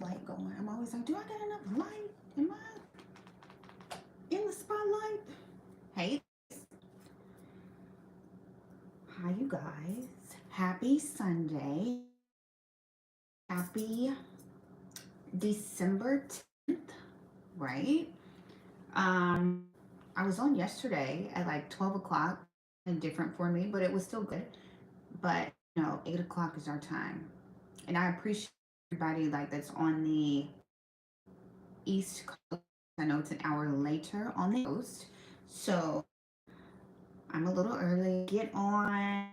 light going. I'm always like, do I get enough light? Am I in the spotlight? Hey, hi, you guys. Happy Sunday. Happy December 10th, right? Um, I was on yesterday at like 12 o'clock and different for me, but it was still good. But, 8 o'clock is our time. And I appreciate everybody like that's on the East Coast. I know it's an hour later on the coast. So I'm a little early. Get on.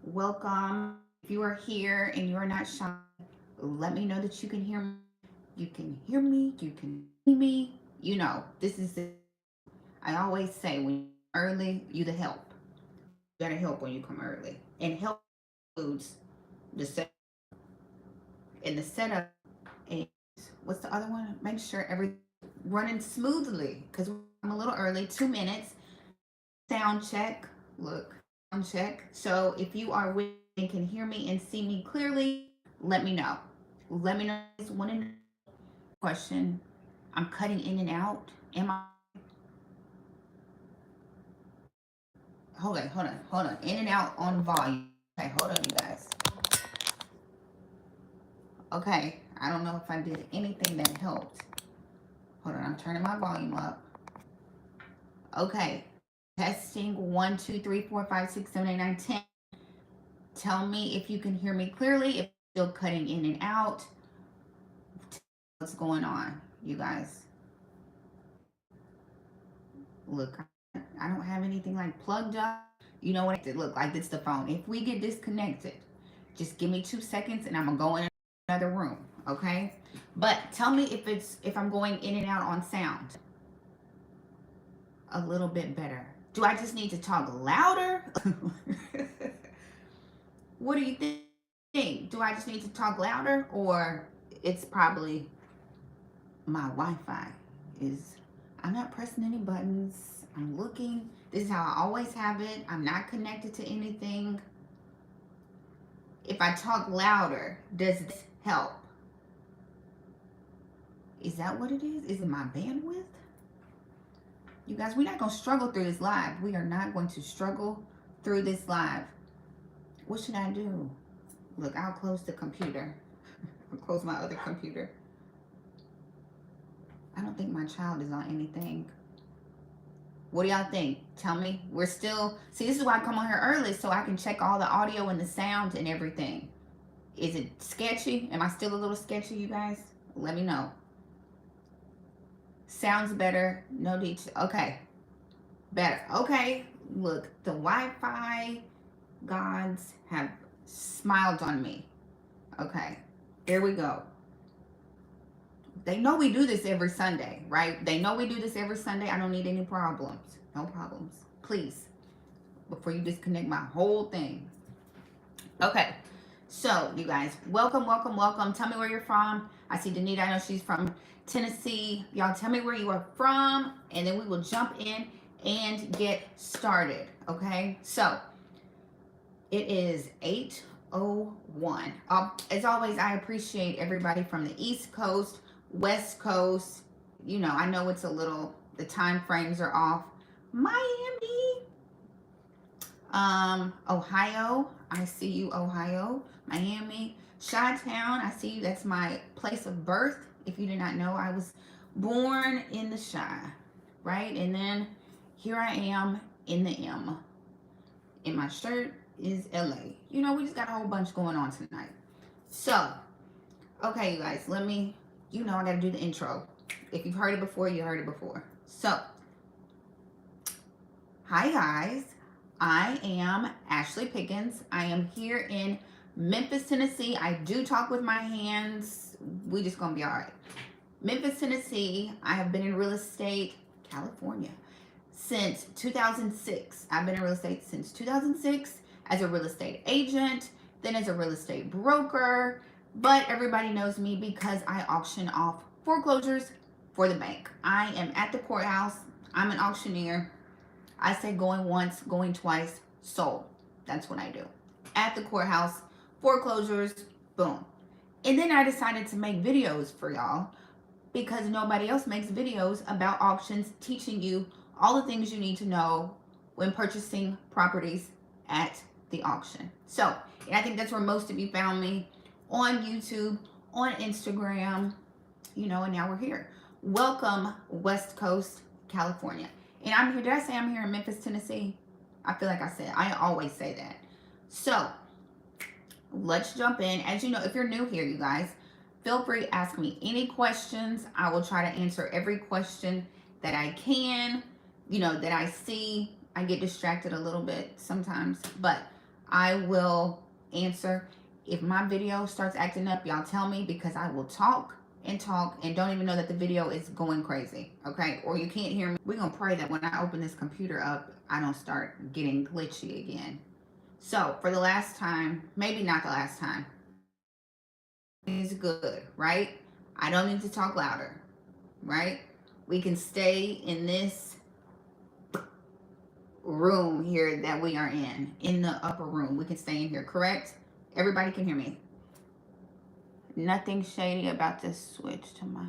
Welcome. If you are here and you are not shy, let me know that you can hear me. You can hear me. You can see me. This is the, I always say when you're early, you the help. You gotta help when you come early. And help includes the set and the setup and what's the other one? Make sure everything's running smoothly. Because I'm a little early, 2 minutes. Sound check. Look, sound check. So if you are with and can hear me and see me clearly, let me know. Let me know. This one question. I'm cutting in and out. Am I? Hold on. In and out on volume. Okay, hold on, you guys. Okay, I don't know if I did anything that helped. Hold on, I'm turning my volume up. Okay, testing 1, 2, 3, 4, 5, 6, 7, 8, 9, 10. Tell me if you can hear me clearly, if you're still cutting in and out. What's going on, you guys? Look, I don't have anything like plugged up. You know what it look like? It's the phone. If we get disconnected, just give me 2 seconds and I'm gonna go in another room, okay? But tell me if I'm going in and out on sound. A little bit better. Do I just need to talk louder? What do you think? Do I just need to talk louder, or it's probably my Wi-Fi is, I'm not pressing any buttons. I'm looking. This is how I always have it. I'm not connected to anything. If I talk louder, does this help? Is that what it is? Is it my bandwidth? You guys, we're not going to struggle through this live. We are not going to struggle through this live. What should I do? Look, I'll close the computer. I'll close my other computer. I don't think my child is on anything. What do y'all think? Tell me. We're still, see, this is why I come on here early, so I can check all the audio and the sound and everything. Is it sketchy? Am I still a little sketchy, you guys? Let me know. Sounds better. No detail. Okay. Better. Okay. Look, the Wi-Fi gods have smiled on me. Okay. Here we go. They know we do this every Sunday, right? They know we do this every Sunday. I don't need any problems. No problems. Please. Before you disconnect my whole thing. Okay. So, you guys, welcome. Tell me where you're from. I see Danita. I know she's from Tennessee. Y'all tell me where you are from, and then we will jump in and get started. Okay? So, it is 8:01. As always, I appreciate everybody from the East Coast, West Coast. I know it's a little, the time frames are off. Miami, Ohio, I see you, Ohio. Miami, Chi-Town, I see you. That's my place of birth. If you did not know, I was born in the Chi, right? And then here I am in the M. In my shirt is LA. We just got a whole bunch going on tonight. So, okay, you guys, I gotta do the intro. If you've heard it before, you heard it before. So, hi guys, I am Ashley Pickens. I am here in Memphis, Tennessee. I do talk with my hands. We just gonna be all right. Memphis, Tennessee. I have been in real estate, California, since 2006. I've been in real estate since 2006 as a real estate agent, then as a real estate broker, but everybody knows me because I auction off foreclosures for the bank. I am at the courthouse. I'm an auctioneer. I say going once, going twice, sold. That's what I do. At the courthouse, foreclosures, boom. And then I decided to make videos for y'all because nobody else makes videos about auctions teaching you all the things you need to know when purchasing properties at the auction. So, and I think that's where most of you found me, on YouTube, on Instagram, you know, and now we're here. Welcome, West Coast, California. And I'm here, did I say I'm here in Memphis, Tennessee? I feel like I said, I always say that. So, let's jump in. As you know, if you're new here, you guys, feel free to ask me any questions. I will try to answer every question that I can, you know, that I see. I get distracted a little bit sometimes, but I will answer. If my video starts acting up, y'all tell me, because I will talk and don't even know that the video is going crazy, okay? Or you can't hear me. We're gonna pray that when I open this computer up, I don't start getting glitchy again. So for the last time, maybe not the last time, is good, right? I don't need to talk louder, right? We can stay in this room here that we are in the upper room. We can stay in here, correct? Everybody can hear me. Nothing shady about this switch to my,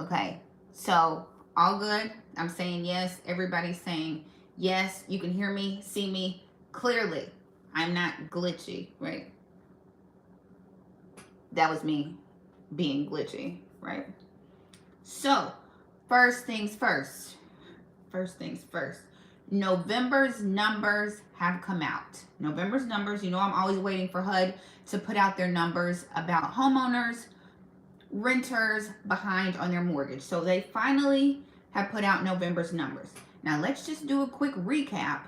okay. So all good. I'm saying yes. Everybody's saying yes. You can hear me, see me clearly. I'm not glitchy, right? That was me being glitchy, right? So, first things first. First things first. November's numbers have come out. November's numbers, you know, I'm always waiting for HUD to put out their numbers about homeowners, renters behind on their mortgage. So they finally have put out November's numbers. Now let's just do a quick recap,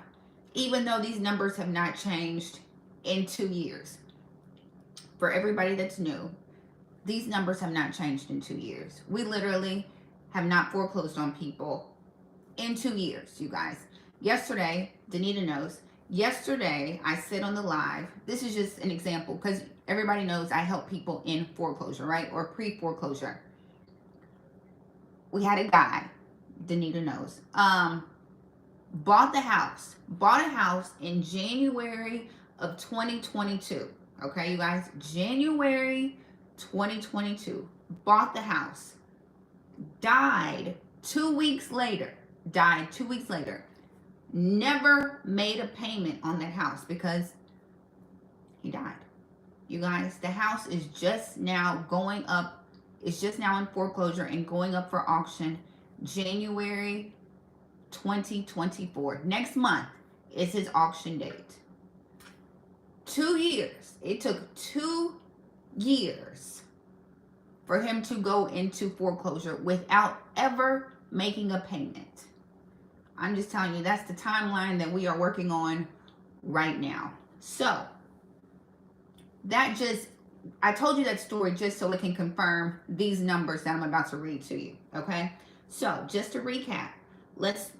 even though these numbers have not changed in 2 years. For everybody that's new, these numbers have not changed in 2 years. We literally have not foreclosed on people in 2 years, you guys. Yesterday, Danita knows, yesterday I said on the live, this is just an example because everybody knows I help people in foreclosure, right? Or pre-foreclosure. We had a guy, Danita knows, bought a house in January of 2022. Okay, you guys, January 2022, bought the house, died 2 weeks later, never made a payment on that house because he died. You guys, the house is just now going up, it's just now in foreclosure and going up for auction January 2024. Next month is his auction date. 2 years. It took 2 years for him to go into foreclosure without ever making a payment. I'm just telling you, that's the timeline that we are working on right now. So that just, I told you that story just so it can confirm these numbers that I'm about to read to you. Okay. So just to recap, let's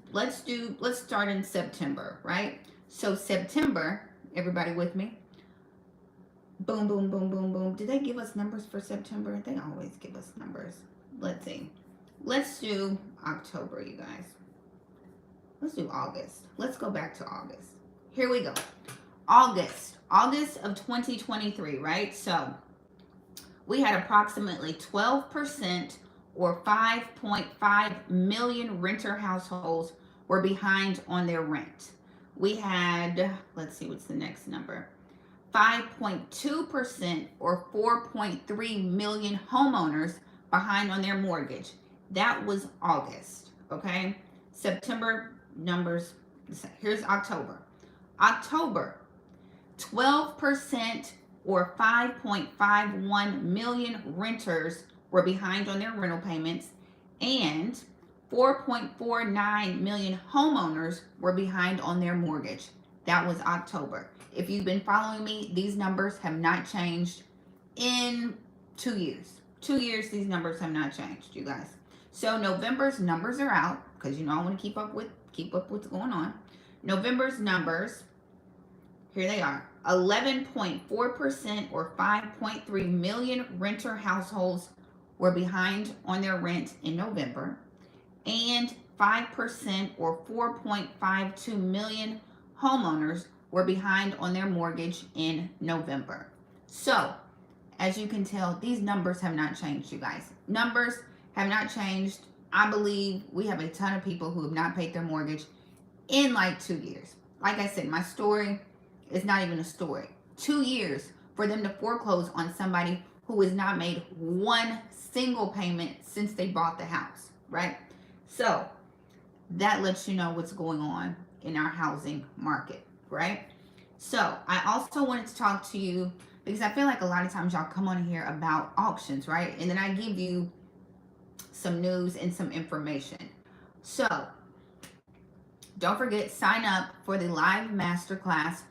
start in September, right? So September, everybody with me? Boom, boom, boom, boom, boom. Did they give us numbers for September? They always give us numbers. Let's see. Let's do October, you guys. Let's do August. Let's go back to August. Here we go. August of 2023, right? So we had approximately 12% or 5.5 million renter households were behind on their rent. We had, let's see, what's the next number? 5.2% or 4.3 million homeowners behind on their mortgage. That was August, okay? September numbers, here's October. October, 12% or 5.51 million renters were behind on their rental payments, and 4.49 million homeowners were behind on their mortgage. That was October. If you've been following me, these numbers have not changed in 2 years. 2 years, these numbers have not changed, you guys. So November's numbers are out because you know I want to keep up what's going on. November's numbers, here they are. 11.4% or 5.3 million renter households were behind on their rent in November, and 5% or 4.52 million homeowners were behind on their mortgage in November. So, as you can tell, these numbers have not changed, you guys. Numbers have not changed. I believe we have a ton of people who have not paid their mortgage in like 2 years. Like I said, my story is not even a story. 2 years for them to foreclose on somebody who has not made one single payment since they bought the house, right? So that lets you know what's going on in our housing market, right? So I also wanted to talk to you because I feel like a lot of times y'all come on here about auctions, right? And then I give you some news and some information. So don't forget, sign up for the live masterclass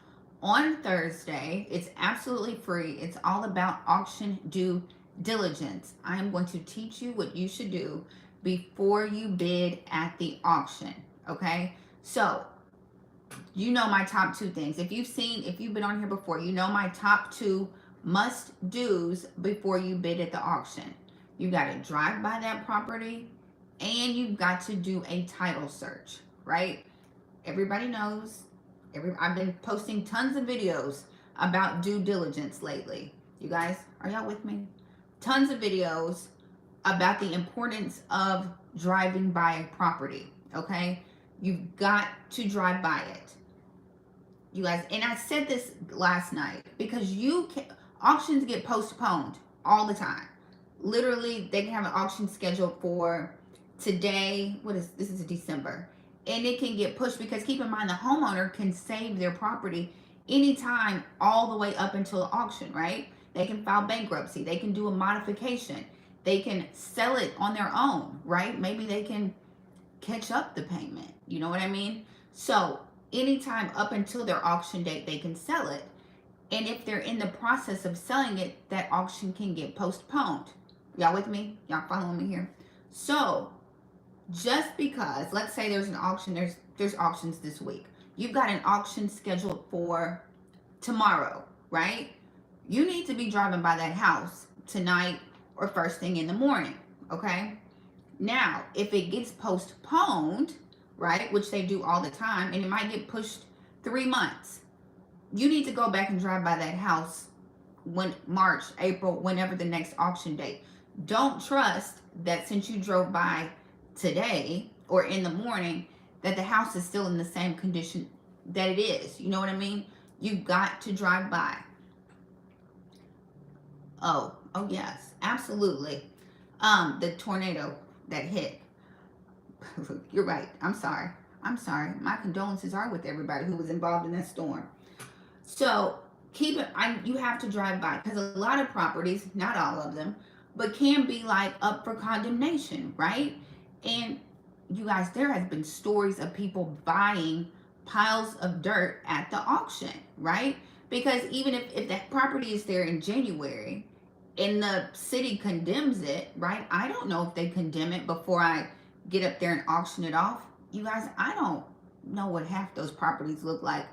on Thursday. It's absolutely free. It's all about auction due diligence. I am going to teach you what you should do before you bid at the auction. Okay? So, you know my top two things. If you've been on here before, you know my top two must do's before you bid at the auction. You got to drive by that property and you've got to do a title search, right? Everybody knows. I've been posting tons of videos about due diligence lately. You guys, are y'all with me? Tons of videos about the importance of driving by a property, okay? You've got to drive by it. You guys, and I said this last night because auctions get postponed all the time. Literally, they can have an auction scheduled for today. This is December. And it can get pushed because keep in mind the homeowner can save their property anytime all the way up until the auction, right? They can file bankruptcy. They can do a modification. They can sell it on their own, right? Maybe they can catch up the payment. You know what I mean? So anytime up until their auction date, they can sell it. And if they're in the process of selling it, that auction can get postponed. Y'all with me? Y'all following me here? So just because, let's say there's an auction, there's auctions this week. You've got an auction scheduled for tomorrow, right? You need to be driving by that house tonight or first thing in the morning, okay? Now, if it gets postponed, right, which they do all the time, and it might get pushed 3 months, you need to go back and drive by that house when March, April, whenever the next auction date. Don't trust that since you drove by today or in the morning that the house is still in the same condition that it is. You know what I mean? You've got to drive by. Oh yes, absolutely. The tornado that hit. You're right. I'm sorry. My condolences are with everybody who was involved in that storm. So you have to drive by because a lot of properties, not all of them, but can be like up for condemnation, right? And you guys, there has been stories of people buying piles of dirt at the auction, right? Because even if that property is there in January and the city condemns it, right? I don't know if they condemn it before I get up there and auction it off. You guys, I don't know what half those properties look like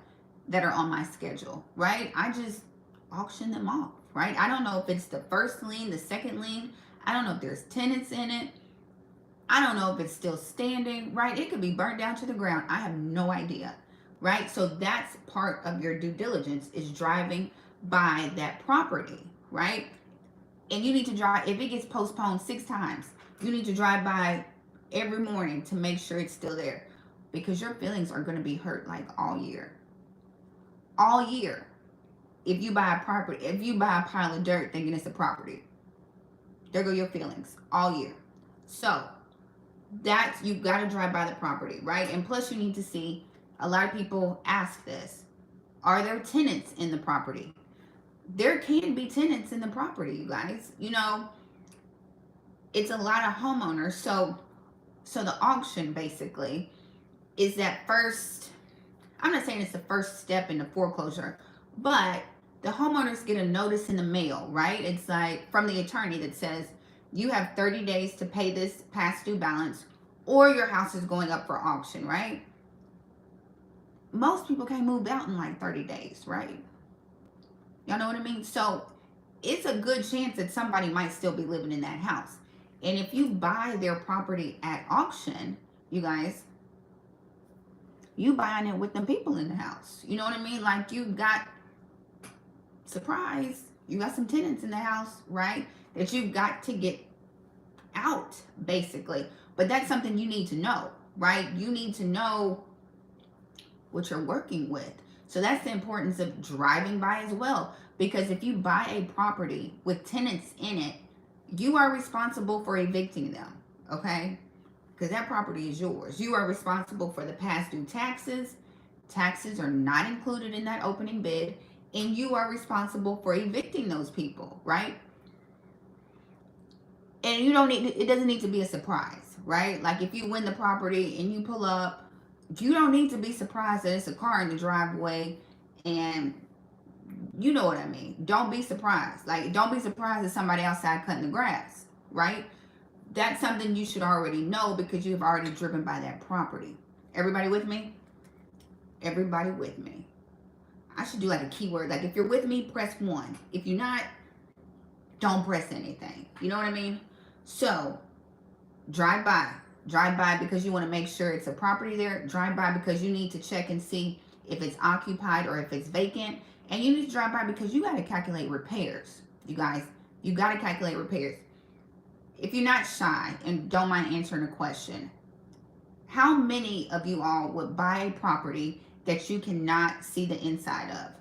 that are on my schedule, right? I just auction them off, right? I don't know if it's the first lien, the second lien. I don't know if there's tenants in it. I don't know if it's still standing, right? It could be burnt down to the ground. I have no idea, right? So that's part of your due diligence is driving by that property, right? And you need to drive, if it gets postponed 6 times, you need to drive by every morning to make sure it's still there because your feelings are going to be hurt like all year. All year. If you buy a pile of dirt thinking it's a property, there go your feelings all year. So you've got to drive by the property, right? And plus you need to see, a lot of people ask this, are there tenants in the property? There can be tenants in the property, you guys. You know, it's a lot of homeowners. So the auction basically is that first, I'm not saying it's the first step in the foreclosure, but the homeowners get a notice in the mail, right? It's like from the attorney that says you have 30 days to pay this past due balance or your house is going up for auction, right? Most people can't move out in like 30 days, right? Y'all know what I mean? So it's a good chance that somebody might still be living in that house. And if you buy their property at auction, you guys, you buying it with them people in the house. You know what I mean? Like you got, surprise, You got some tenants in the house, right? That you've got to get out, basically. But that's something you need to know, right? You need to know what you're working with. So that's the importance of driving by as well. Because if you buy a property with tenants in it, you are responsible for evicting them, okay? Because that property is yours. You are responsible for the past due taxes. Taxes are not included in that opening bid, and you are responsible for evicting those people, right? And you don't need it doesn't need to be a surprise, right? Like if you win the property and you pull up, you don't need to be surprised that it's a car in the driveway, and you know what I mean. Don't be surprised. Like don't be surprised that somebody outside cutting the grass, right? That's something you should already know because you've already driven by that property. Everybody with me? Everybody with me? I should do like a keyword. Like if you're with me, press 1. If you're not, don't press anything. You know what I mean? So drive by. Drive by because you want to make sure it's a property there. Drive by because you need to check and see if it's occupied or if it's vacant. And you need to drive by because you got to calculate repairs. You guys, you got to calculate repairs. If you're not shy and don't mind answering a question, how many of you all would buy a property that you cannot see the inside of?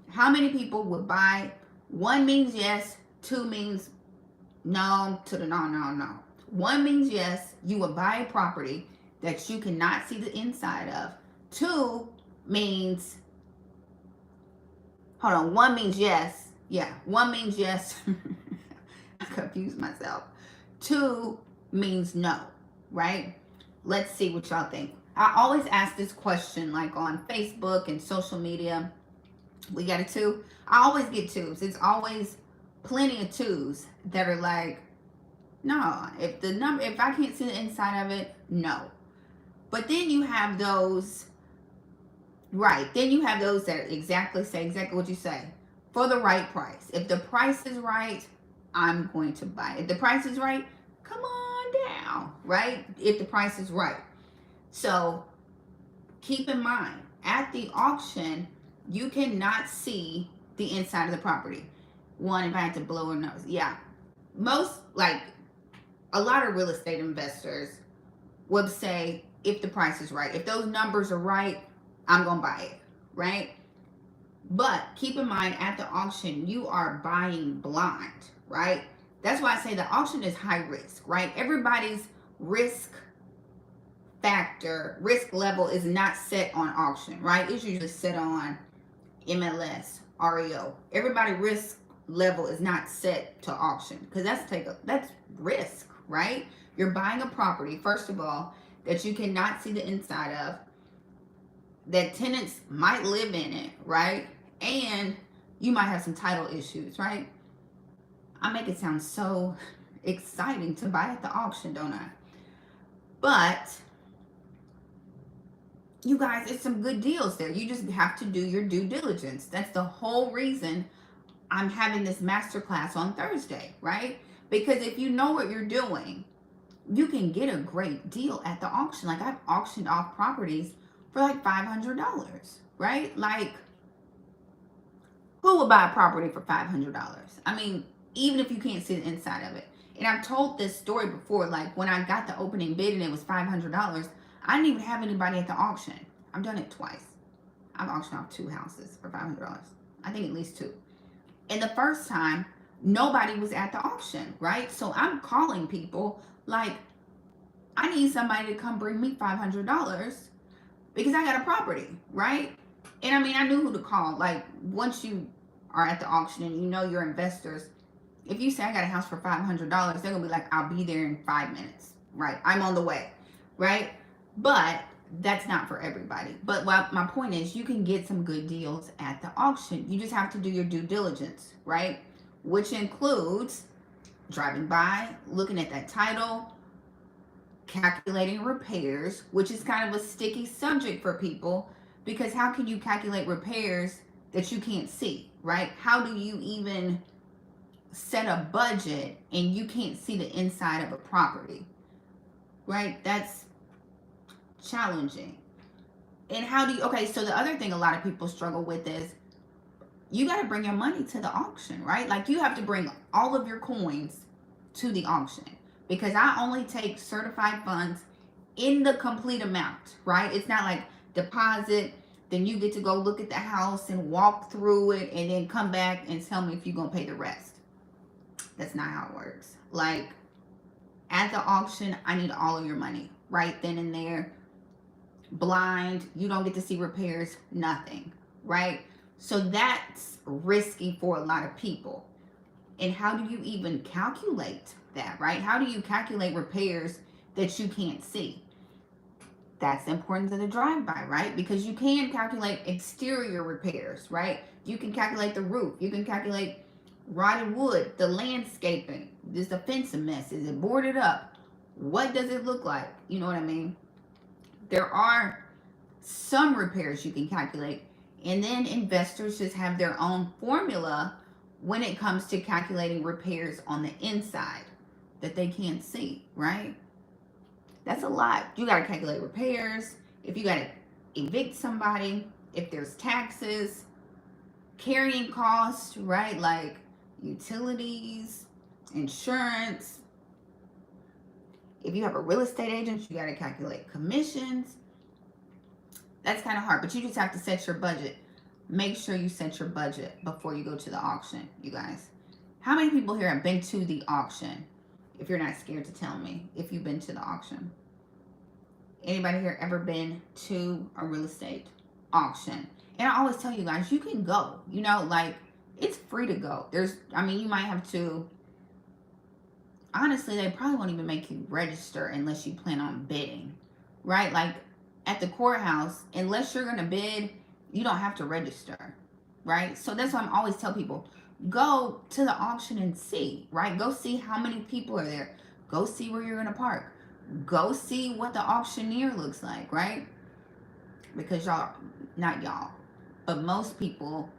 How many people would buy? 1 means yes, 2 means no, to the no, no, no. 1 means yes, you would buy a property that you cannot see the inside of. 2 means, hold on, 1 means yes. Yeah, 1 means yes. I confused myself. 2 means no, right? Let's see what y'all think. I always ask this question like on Facebook and social media. We got a 2. I always get 2s. It's always plenty of 2s that are like, no, if I can't see the inside of it, no. But then you have those, right? Then you have those that say exactly what you say, for the right price. If the price is right, I'm going to buy it. If the price is right, come on down, right? If the price is right. So keep in mind, at the auction, you cannot see the inside of the property. One, if I had to blow a nose. Yeah. Most, like, a lot of real estate investors would say, if the price is right, if those numbers are right, I'm going to buy it, right? But keep in mind, at the auction, you are buying blind, right? That's why I say the auction is high risk, right? Everybody's risk factor, risk level is not set on auction, right? It's usually set on MLS, REO. Everybody risk level is not set to auction because that's risk, right? You're buying a property, first of all, that you cannot see the inside of, that tenants might live in it, right? And you might have some title issues, right? I make it sound so exciting to buy at the auction, don't I? But you guys, it's some good deals there. You just have to do your due diligence. That's the whole reason I'm having this masterclass on Thursday, right? Because if you know what you're doing, you can get a great deal at the auction. Like I've auctioned off properties for like $500, right? Like who would buy a property for $500? I mean, even if you can't see the inside of it. And I've told this story before, like when I got the opening bid and it was $500, I didn't even have anybody at the auction. I've done it twice. I've auctioned off 2 houses for $500. I think at least 2. And the first time, nobody was at the auction, right? So I'm calling people like, I need somebody to come bring me $500 because I got a property, right? And I mean, I knew who to call. Like once you are at the auction and you know your investors, if you say I got a house for $500, they're gonna be like, I'll be there in 5 minutes, right? I'm on the way, right? But that's not for everybody. But my point is, you can get some good deals at the auction. You just have to do your due diligence, right? Which includes driving by, looking at that title, calculating repairs, which is kind of a sticky subject for people because how can you calculate repairs that you can't see, right? How do you even set a budget and you can't see the inside of a property, right? That's challenging. And how do you, okay, so the other thing a lot of people struggle with is you got to bring your money to the auction, right? Like you have to bring all of your coins to the auction, because I only take certified funds in the complete amount, right? It's not like deposit, then you get to go look at the house and walk through it and then come back and tell me if you're going to pay the rest. That's not how it works. Like at the auction, I need all of your money right then and there. Blind, you don't get to see repairs, nothing, right? So that's risky for a lot of people. And how do you even calculate that, right? How do you calculate repairs that you can't see? That's the importance of the drive-by, right? Because you can calculate exterior repairs, right? You can calculate the roof. You can calculate rotted wood, the landscaping. Is the fence a mess? Is it boarded up? What does it look like? You know what I mean? There are some repairs you can calculate, and then investors just have their own formula when it comes to calculating repairs on the inside that they can't see, right? That's a lot. You got to calculate repairs, if you got to evict somebody, if there's taxes, carrying costs, right? Like utilities, insurance. If you have a real estate agent, you got to calculate commissions. That's kind of hard, but you just have to set your budget. Make sure you set your budget before you go to the auction, you guys. How many people here have been to the auction? If you're not scared to tell me if you've been to the auction. Anybody here ever been to a real estate auction? And I always tell you guys, you can go, you know, like it's free to go. You might have to, honestly, they probably won't even make you register unless you plan on bidding, right? Like at the courthouse, unless you're going to bid, you don't have to register, right? So that's why I'm always tell people, go to the auction and see, right? Go see how many people are there. Go see where you're going to park. Go see what the auctioneer looks like, right? Because not y'all, but most people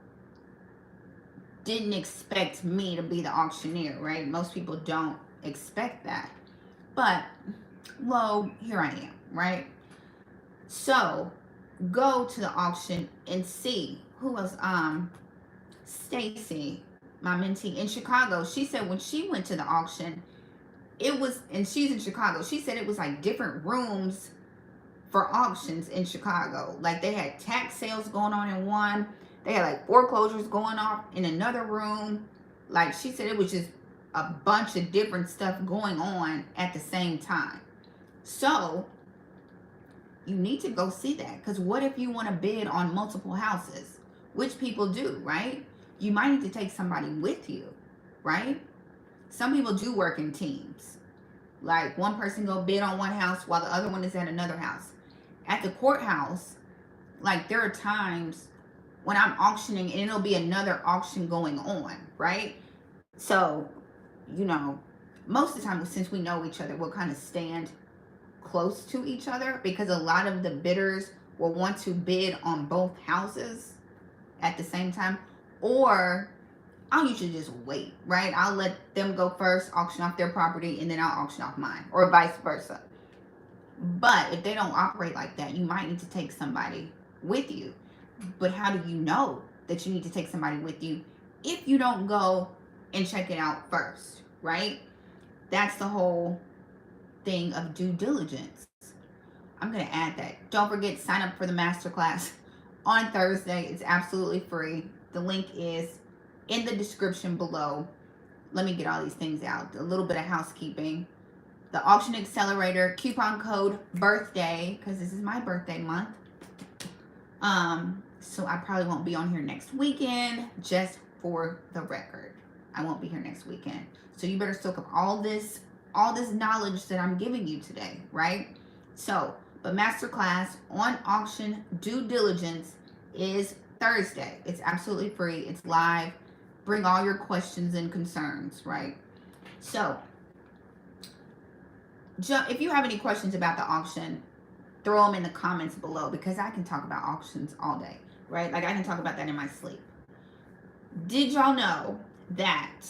didn't expect me to be the auctioneer, right? Most people don't expect that. But, well, here I am, right? So, go to the auction and see. Who else? Stacy, my mentee in Chicago, she said when she went to the auction, and she's in Chicago, she said it was like different rooms for auctions in Chicago. Like they had tax sales going on in one, they had like foreclosures going on in another room. Like she said it was just a bunch of different stuff going on at the same time. So you need to go see that, because what if you want to bid on multiple houses, which people do, right? You might need to take somebody with you, right? Some people do work in teams. Like one person go bid on one house while the other one is at another house. At the courthouse, like there are times when I'm auctioning and it'll be another auction going on, right? So, most of the time, since we know each other, we'll kind of stand close to each other, because a lot of the bidders will want to bid on both houses at the same time. Or I'll usually just wait, right? I'll let them go first, auction off their property, and then I'll auction off mine, or vice versa. But if they don't operate like that, you might need to take somebody with you. But how do you know that you need to take somebody with you if you don't go and check it out first, right? That's the whole thing of due diligence. I'm going to add that. Don't forget, sign up for the masterclass on Thursday. It's absolutely free. The link is in the description below. Let me get all these things out. A little bit of housekeeping. The auction accelerator, coupon code birthday, because this is my birthday month. So I probably won't be on here next weekend, just for the record. I won't be here next weekend. So you better soak up all this knowledge that I'm giving you today, right? So, but masterclass on auction due diligence is Thursday. It's absolutely free. It's live. Bring all your questions and concerns, right? So, if you have any questions about the auction, throw them in the comments below, because I can talk about auctions all day, right? Like I can talk about that in my sleep. Did y'all know that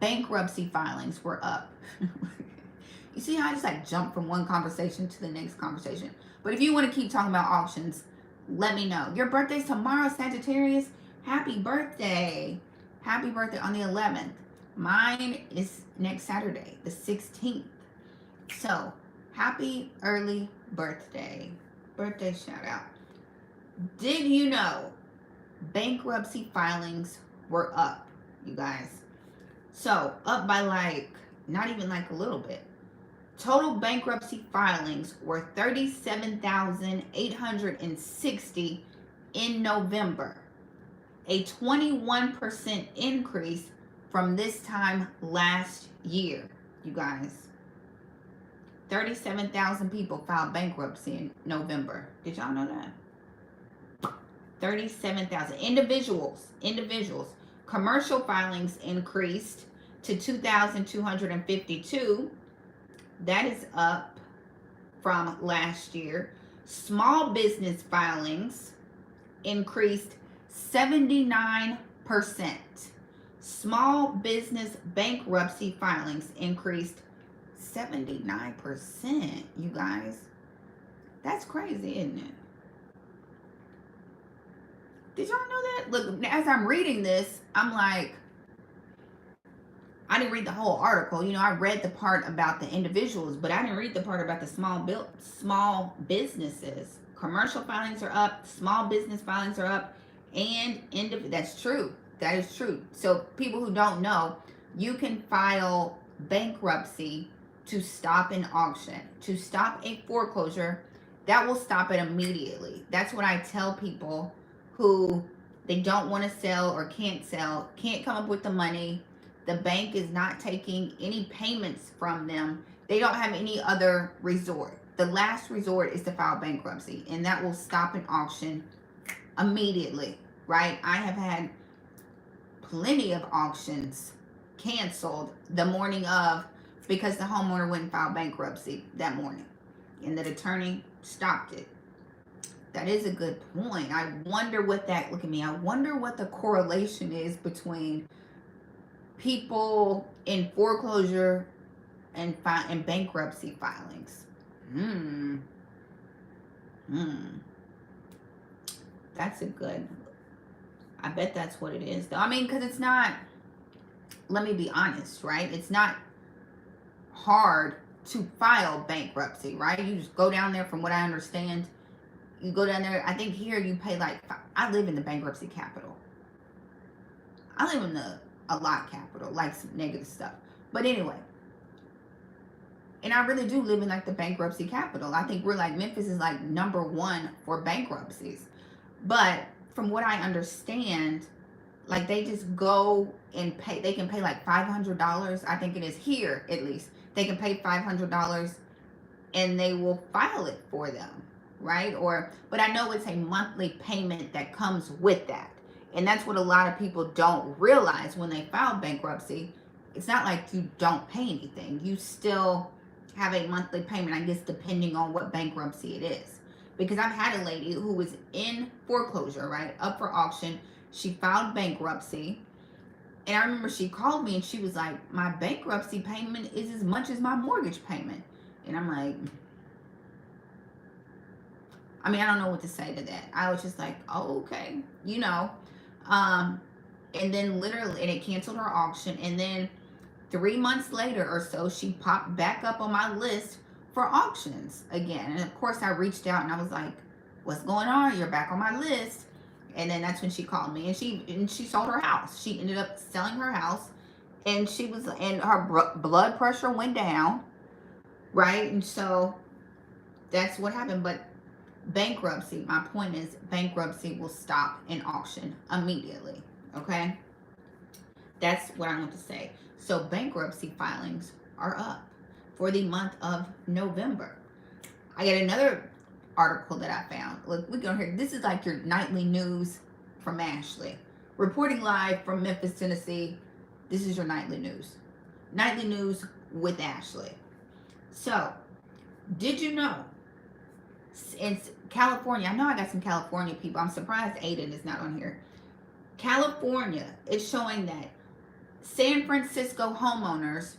bankruptcy filings were up? You see how I just like jump from one conversation to the next conversation? But if you want to keep talking about auctions, let me know. Your birthday's tomorrow, Sagittarius. Happy birthday. Happy birthday on the 11th. Mine is next Saturday, the 16th. So, happy early birthday. Birthday shout out. Did you know bankruptcy filings were up, you guys? So, up by like, not even like a little bit. Total bankruptcy filings were 37,860 in November, a 21% increase from this time last year, you guys. 37,000 people filed bankruptcy in November. Did y'all know that? 37,000 individuals. Commercial filings increased to 2,252. That is up from last year. Small business filings increased 79%. Small business bankruptcy filings increased 79%, you guys. That's crazy, isn't it? Did y'all know that? Look, as I'm reading this, I'm like, I didn't read the whole article. You know, I read the part about the individuals, but I didn't read the part about the small businesses. Commercial filings are up, small business filings are up, and that's true. That is true. So people who don't know, you can file bankruptcy to stop an auction, to stop a foreclosure. That will stop it immediately. That's what I tell people who they don't want to sell or can't sell, can't come up with the money. The bank is not taking any payments from them. They don't have any other resort. The last resort is to file bankruptcy, and that will stop an auction immediately, right? I have had plenty of auctions canceled the morning of because the homeowner wouldn't file bankruptcy that morning, and the attorney stopped it. That is a good point. I wonder what that, look at me, I wonder what the correlation is between people in foreclosure and bankruptcy filings. That's a good, I bet that's what it is though. I mean, because it's not, let me be honest, right? It's not hard to file bankruptcy, right? You just go down there, from what I understand. You go down there, I think here you pay like, I live in the bankruptcy capital. I live in a lot capital, like some negative stuff. But anyway, and I really do live in like the bankruptcy capital. I think we're like, Memphis is like #1 for bankruptcies. But from what I understand, like they just go and pay, they can pay like $500. I think it is here at least. They can pay $500 and they will file it for them, right? Or, but I know it's a monthly payment that comes with that. And that's what a lot of people don't realize when they file bankruptcy. It's not like you don't pay anything. You still have a monthly payment, I guess, depending on what bankruptcy it is. Because I've had a lady who was in foreclosure, right, up for auction. She filed bankruptcy. And I remember she called me and she was like, my bankruptcy payment is as much as my mortgage payment. And I'm like, I mean, I don't know what to say to that. I was just like, oh, okay, you know. And then literally, and it canceled her auction. And then 3 months later or so, she popped back up on my list for auctions again. And of course, I reached out and I was like, what's going on? You're back on my list. And then that's when she called me, and she sold her house. She ended up selling her house, and her blood pressure went down, right? And so that's what happened. But bankruptcy, my point is, bankruptcy will stop an auction immediately. Okay, that's what I want to say. So bankruptcy filings are up for the month of November. I got another article that I found. Look, we go here. This is like your nightly news from Ashley. Reporting live from Memphis, Tennessee. This is your nightly news. Nightly news with Ashley. So, did you know in California, I know I got some California people. I'm surprised Aiden is not on here. California is showing that San Francisco homeowners,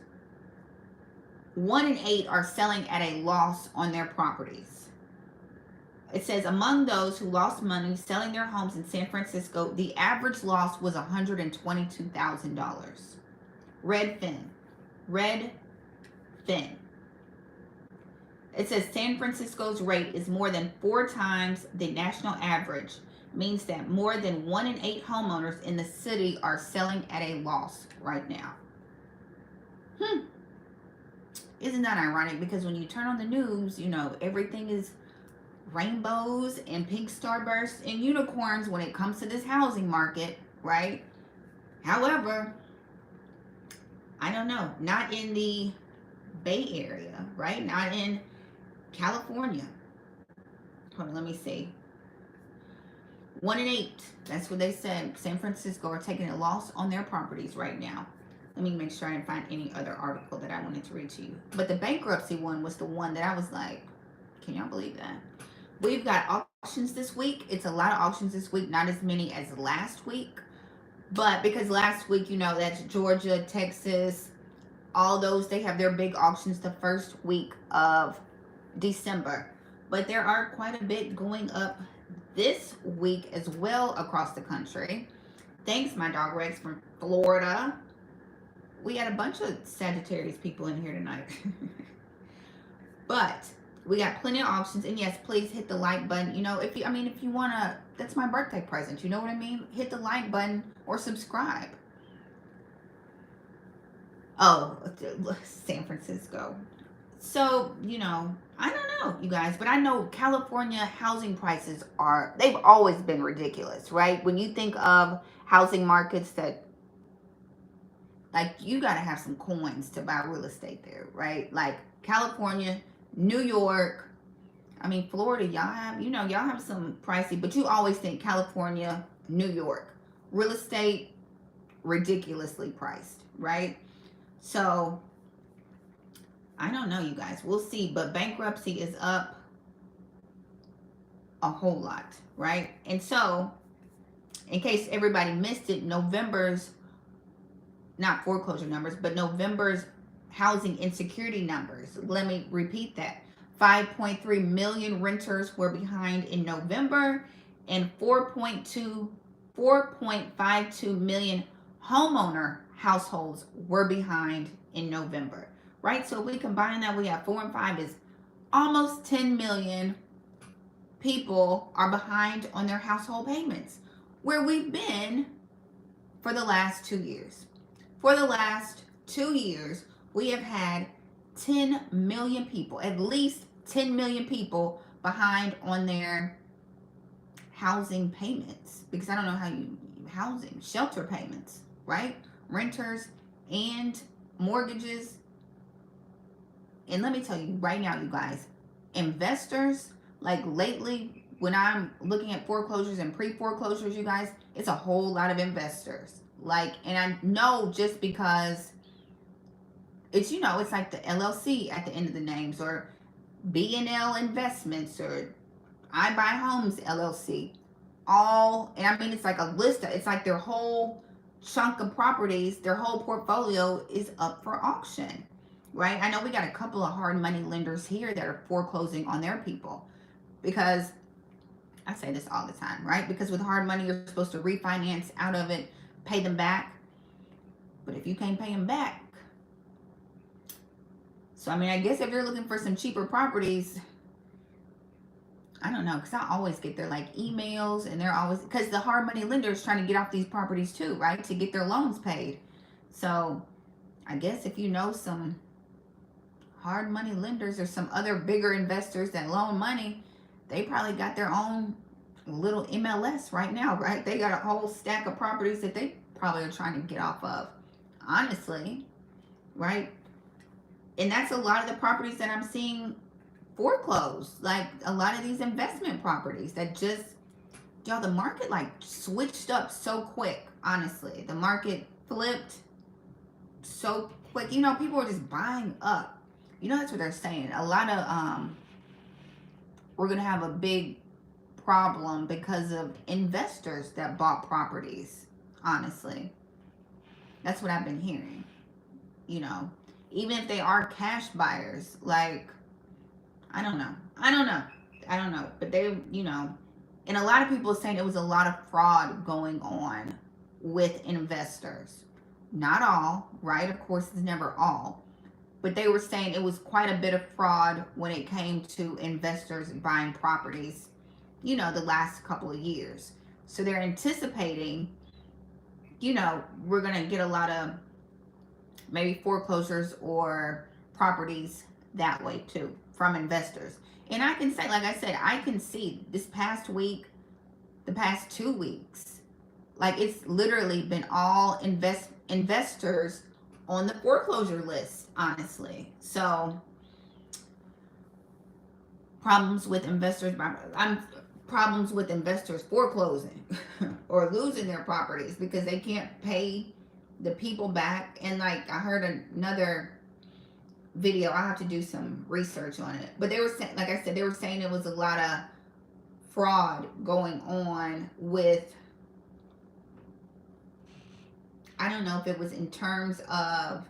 1 in 8 are selling at a loss on their properties. It says among those who lost money selling their homes in San Francisco, the average loss was $122,000. Redfin. Redfin. It says San Francisco's rate is more than 4 times the national average, means that more than 1 in 8 homeowners in the city are selling at a loss right now. Isn't that ironic? Because when you turn on the news, you know, everything is rainbows and pink starbursts and unicorns when it comes to this housing market, right? However, I don't know, not in the Bay Area, right? Not in California. Hold on, let me see. 1 in 8, that's what they said. San Francisco are taking a loss on their properties right now. Let me make sure I didn't find any other article that I wanted to read to you. But the bankruptcy one was the one that I was like, can y'all believe that? We've got auctions this week. It's a lot of auctions this week, not as many as last week. But because last week, you know, that's Georgia, Texas, all those, they have their big auctions the first week of December. But there are quite a bit going up this week as well across the country. Thanks, my dog Rex from Florida. We got a bunch of Sagittarius people in here tonight. But we got plenty of auctions, and yes, please hit the like button. You know, if you want to, that's my birthday present. You know what I mean? Hit the like button or subscribe. Oh, San Francisco. So, you know, I don't know, you guys, but I know California housing prices they've always been ridiculous, right? When you think of housing markets that, like, you got to have some coins to buy real estate there, right? Like California, New York, Florida, y'all have some pricey, but you always think California, New York, real estate, ridiculously priced, right? So, I don't know, you guys. We'll see. But bankruptcy is up a whole lot, right? And so, in case everybody missed it, November's, not foreclosure numbers, but November's housing insecurity numbers. Let me repeat that. 5.3 million renters were behind in November, and 4.52 million homeowner households were behind in November. Right? So if we combine that, we have 4 and 5 is almost 10 million people are behind on their household payments, where we've been for the last 2 years. For the last 2 years, we have had 10 million people, at least 10 million people behind on their housing payments. Because I don't know how housing, shelter payments, right? Renters and mortgages. And let me tell you right now, you guys, investors, like lately, when I'm looking at foreclosures and pre-foreclosures, you guys, it's a whole lot of investors. Like, and I know just because it's, it's like the LLC at the end of the names, or B&L Investments, or I Buy Homes LLC. And it's like a list. It's like their whole chunk of properties, their whole portfolio is up for auction. Right? I know we got a couple of hard money lenders here that are foreclosing on their people, because I say this all the time, right? Because with hard money, you're supposed to refinance out of it, pay them back. But if you can't pay them back, so I guess if you're looking for some cheaper properties, I don't know, because I always get their like emails, and they're always, because the hard money lenders trying to get off these properties too, right? To get their loans paid. So I guess if you know some hard money lenders or some other bigger investors that loan money, they probably got their own little MLS right now, right? They got a whole stack of properties that they probably are trying to get off of, honestly, right? And that's a lot of the properties that I'm seeing foreclosed. Like a lot of these investment properties that just, y'all, the market like switched up so quick. Honestly, the market flipped so quick. People are just buying up. That's what they're saying. A lot of we're gonna have a big problem because of investors that bought properties. Honestly, that's what I've been hearing. Even if they are cash buyers, like, I don't know. I don't know, but they, and a lot of people are saying it was a lot of fraud going on with investors. Not all, right? Of course, it's never all. But they were saying it was quite a bit of fraud when it came to investors buying properties, the last couple of years. So they're anticipating, we're going to get a lot of maybe foreclosures or properties that way too from investors. And I can say, like I said, I can see this past week, the past 2 weeks, like it's literally been all investors on the foreclosure list, honestly. So problems with investors, problems with investors foreclosing or losing their properties because they can't pay the people back. And like I heard another video, I have to do some research on it, but they were saying, like I said, they were saying it was a lot of fraud going on with, I don't know if it was in terms of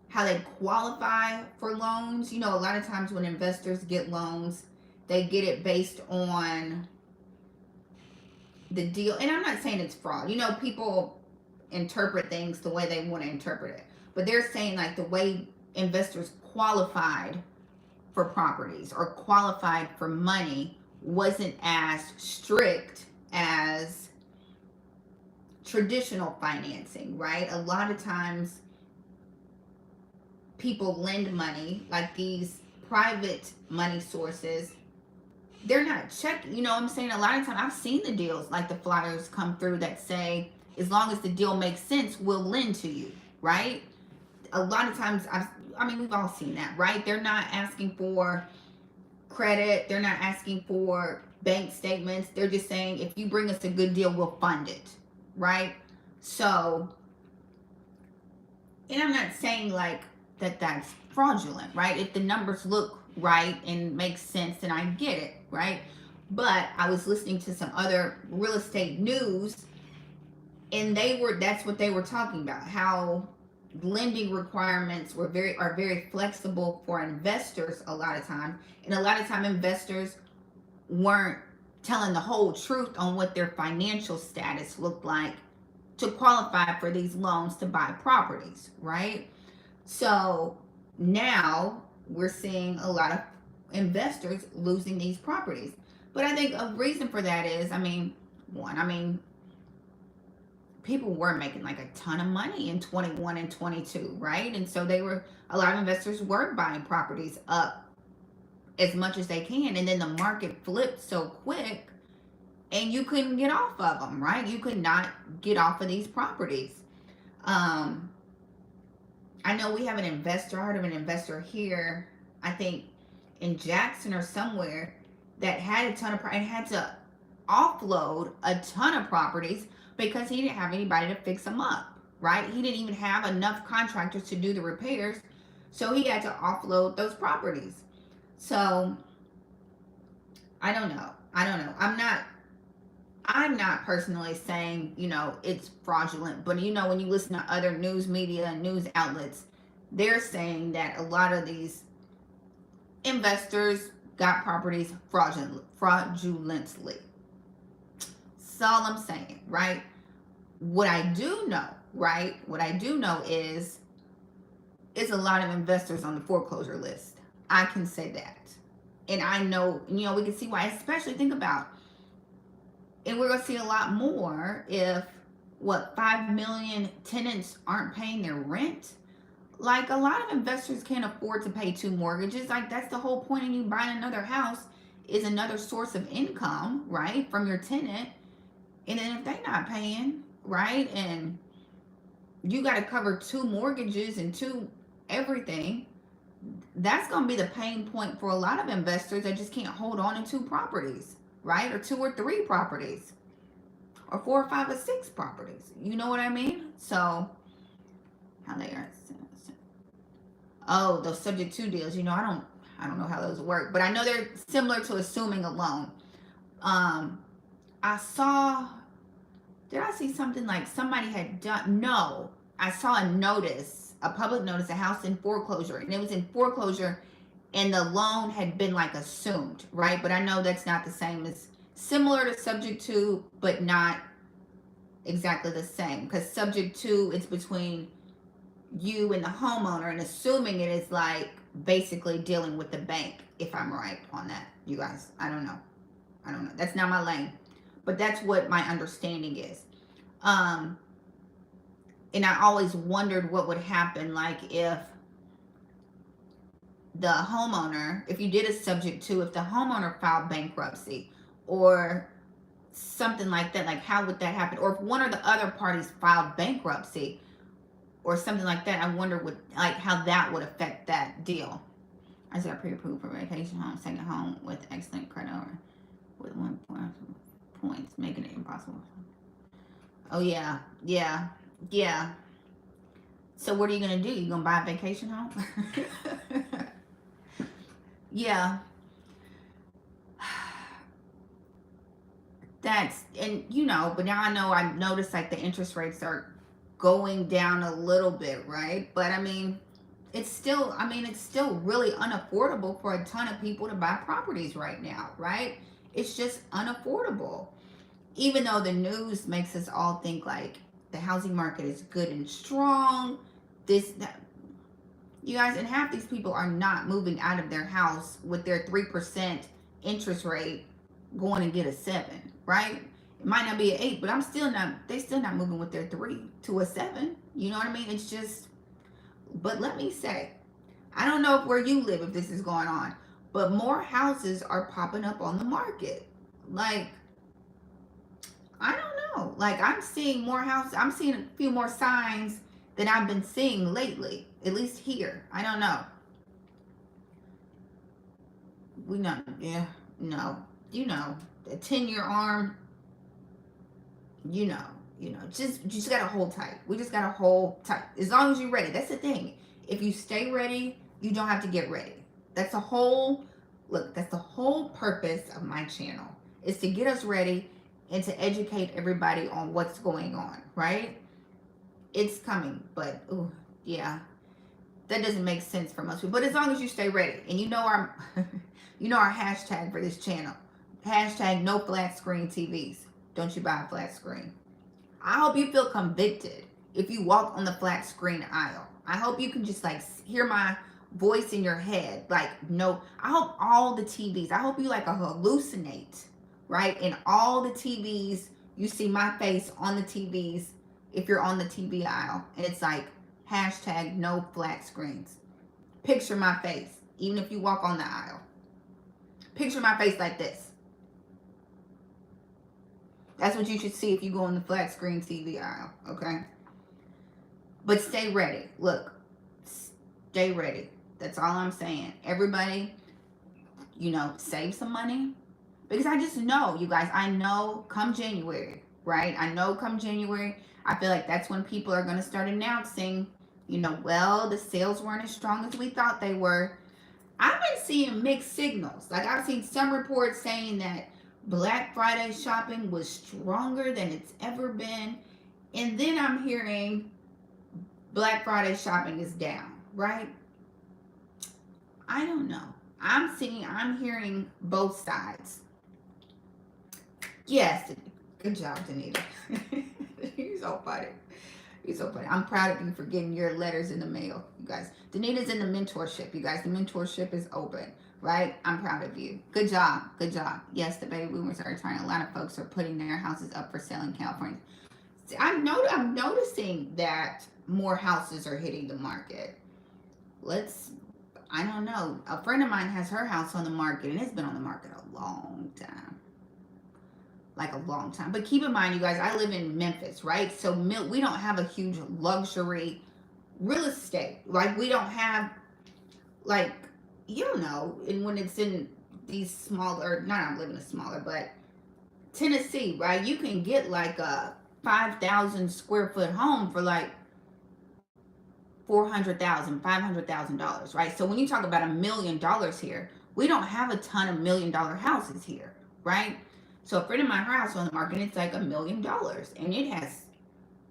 how they qualify for loans. A lot of times when investors get loans, they get it based on the deal. And I'm not saying it's fraud. People interpret things the way they want to interpret it. But they're saying like the way investors qualified for properties or qualified for money wasn't as strict as traditional financing, right? A lot of times people lend money, like these private money sources, they're not checking, what I'm saying? A lot of times I've seen the deals, like the flyers come through that say, as long as the deal makes sense, we'll lend to you, right? A lot of times, we've all seen that, right? They're not asking for credit. They're not asking for bank statements. They're just saying, if you bring us a good deal, we'll fund it, right? So, and I'm not saying like that's fraudulent, right? If the numbers look right and make sense, then I get it, right? But I was listening to some other real estate news, and that's what they were talking about, how lending requirements are very flexible for investors a lot of time. And a lot of time investors weren't telling the whole truth on what their financial status looked like to qualify for these loans to buy properties, right? So now we're seeing a lot of investors losing these properties. But I think a reason for that is, people were making like a ton of money in 21 and 22, right? And so a lot of investors were buying properties up as much as they can. And then the market flipped so quick and you couldn't get off of them, right? You could not get off of these properties. I know we have an investor, I heard of an investor here, I think in Jackson or somewhere, that had a ton of and had to offload a ton of properties because he didn't have anybody to fix them up, right? He didn't even have enough contractors to do the repairs, so he had to offload those properties. So I don't know. I'm not personally saying, it's fraudulent, but when you listen to other news media and news outlets, they're saying that a lot of these investors got properties fraudulently. That's all I'm saying, right? What I do know is a lot of investors on the foreclosure list. I can say that. And I know, we can see why, especially think about, and we're going to see a lot more if 5 million tenants aren't paying their rent. Like a lot of investors can't afford to pay 2 mortgages. Like that's the whole point of you buying another house, is another source of income, right, from your tenant. And then if they're not paying, right, and you got to cover 2 mortgages and 2 everything, that's going to be the pain point for a lot of investors that just can't hold on to 2 properties, right, or 2 or 3 properties, or 4 or 5 or 6 properties. You know what I mean? So how they are. Oh, those subject to deals. I don't know how those work, but I know they're similar to assuming a loan. Did I see something like somebody had done? I saw a public notice, a house in foreclosure, and it was in foreclosure and the loan had been like assumed, right? But I know that's not the same as, similar to subject to, but not exactly the same, because subject to, it's between you and the homeowner, and assuming it is like basically dealing with the bank, if I'm right on that, you guys. I don't know, that's not my lane, but that's what my understanding is. um and I always wondered what would happen, like if the homeowner, if you did a subject to, if the homeowner filed bankruptcy or something like that, like how would that happen? Or if one or the other parties filed bankruptcy or something like that, I wonder what, like how that would affect that deal. I just got pre-approved for vacation home, second home with excellent credit over with 1 points, making it impossible. Oh yeah, yeah, yeah. So what are you gonna do? You gonna buy a vacation home? Yeah, that's, and you know, but now I know, I noticed like the interest rates are going down a little bit, right? But I mean, it's still, I mean, it's still really unaffordable for a ton of people to buy properties right now, right? It's just unaffordable. Even though the news makes us all think like the housing market is good and strong, this, that, you guys, and half these people are not moving out of their house with their 3% interest rate going and get a 7, right? It might not be an 8, but I'm still not, they still not moving with their 3 to a 7. You know what I mean? It's just, but let me say, I don't know where you live if this is going on, but more houses are popping up on the market. Like, I don't know. Like, I'm seeing more houses. I'm seeing a few more signs than I've been seeing lately, at least here. I don't know. We know, yeah, no, you know, the 10-year arm, you know, just gotta hold tight. We just gotta hold tight. As long as you're ready. That's the thing. If you stay ready, you don't have to get ready. That's the whole, look, that's the whole purpose of my channel, is to get us ready and to educate everybody on what's going on, right? It's coming, but ooh, yeah, that doesn't make sense for most people. But as long as you stay ready, and you know our, you know our hashtag for this channel, hashtag no flat screen TVs. Don't you buy a flat screen? I hope you feel convicted if you walk on the flat screen aisle. I hope you can just like hear my voice in your head. Like, no, I hope all the TVs, I hope you like hallucinate, right? In all the TVs, you see my face on the TVs if you're on the TV aisle. And it's like, hashtag no flat screens. Picture my face, even if you walk on the aisle. Picture my face like this. That's what you should see if you go on the flat screen TV aisle, okay? But stay ready. Look, stay ready. That's all I'm saying. Everybody, you know, save some money. Because I just know, you guys, I know come January, right? I know come January, I feel like that's when people are going to start announcing, you know, well, the sales weren't as strong as we thought they were. I've been seeing mixed signals. Like, I've seen some reports saying that Black Friday shopping was stronger than it's ever been. And then I'm hearing Black Friday shopping is down, right? I don't know. I'm hearing both sides. Yes, good job, Danita. You're so funny. You're so funny. I'm proud of you for getting your letters in the mail, you guys. Danita's in the mentorship, you guys. The mentorship is open, right? I'm proud of you. Good job. Good job. Yes, the baby boomers are retiring. A lot of folks are putting their houses up for sale in California. See, I'm noticing that more houses are hitting the market. I don't know. A friend of mine has her house on the market, and it's been on the market a long time. Like a long time. But keep in mind, you guys, I live in Memphis, right? So we don't have a huge luxury real estate. Like, we don't have, like, you don't know, and when it's in these smaller, not I'm living in a smaller, but Tennessee, right? You can get like a 5,000 square foot home for like $400,000, $500,000, right? So when you talk about $1 million here, we don't have a ton of $1 million houses here, right? So a friend of mine, her house on the market, it's like $1 million, and it has.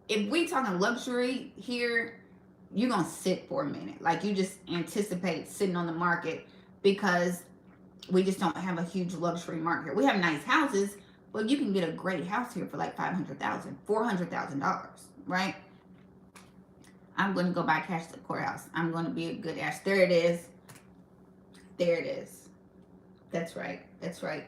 If we talking luxury here, you're gonna sit for a minute. Like, you just anticipate sitting on the market because we just don't have a huge luxury market. We have nice houses, but you can get a great house here for like $500,000, $400,000, right? I'm going to go buy cash at the courthouse. I'm going to be a good ass. There it is. There it is. That's right. That's right.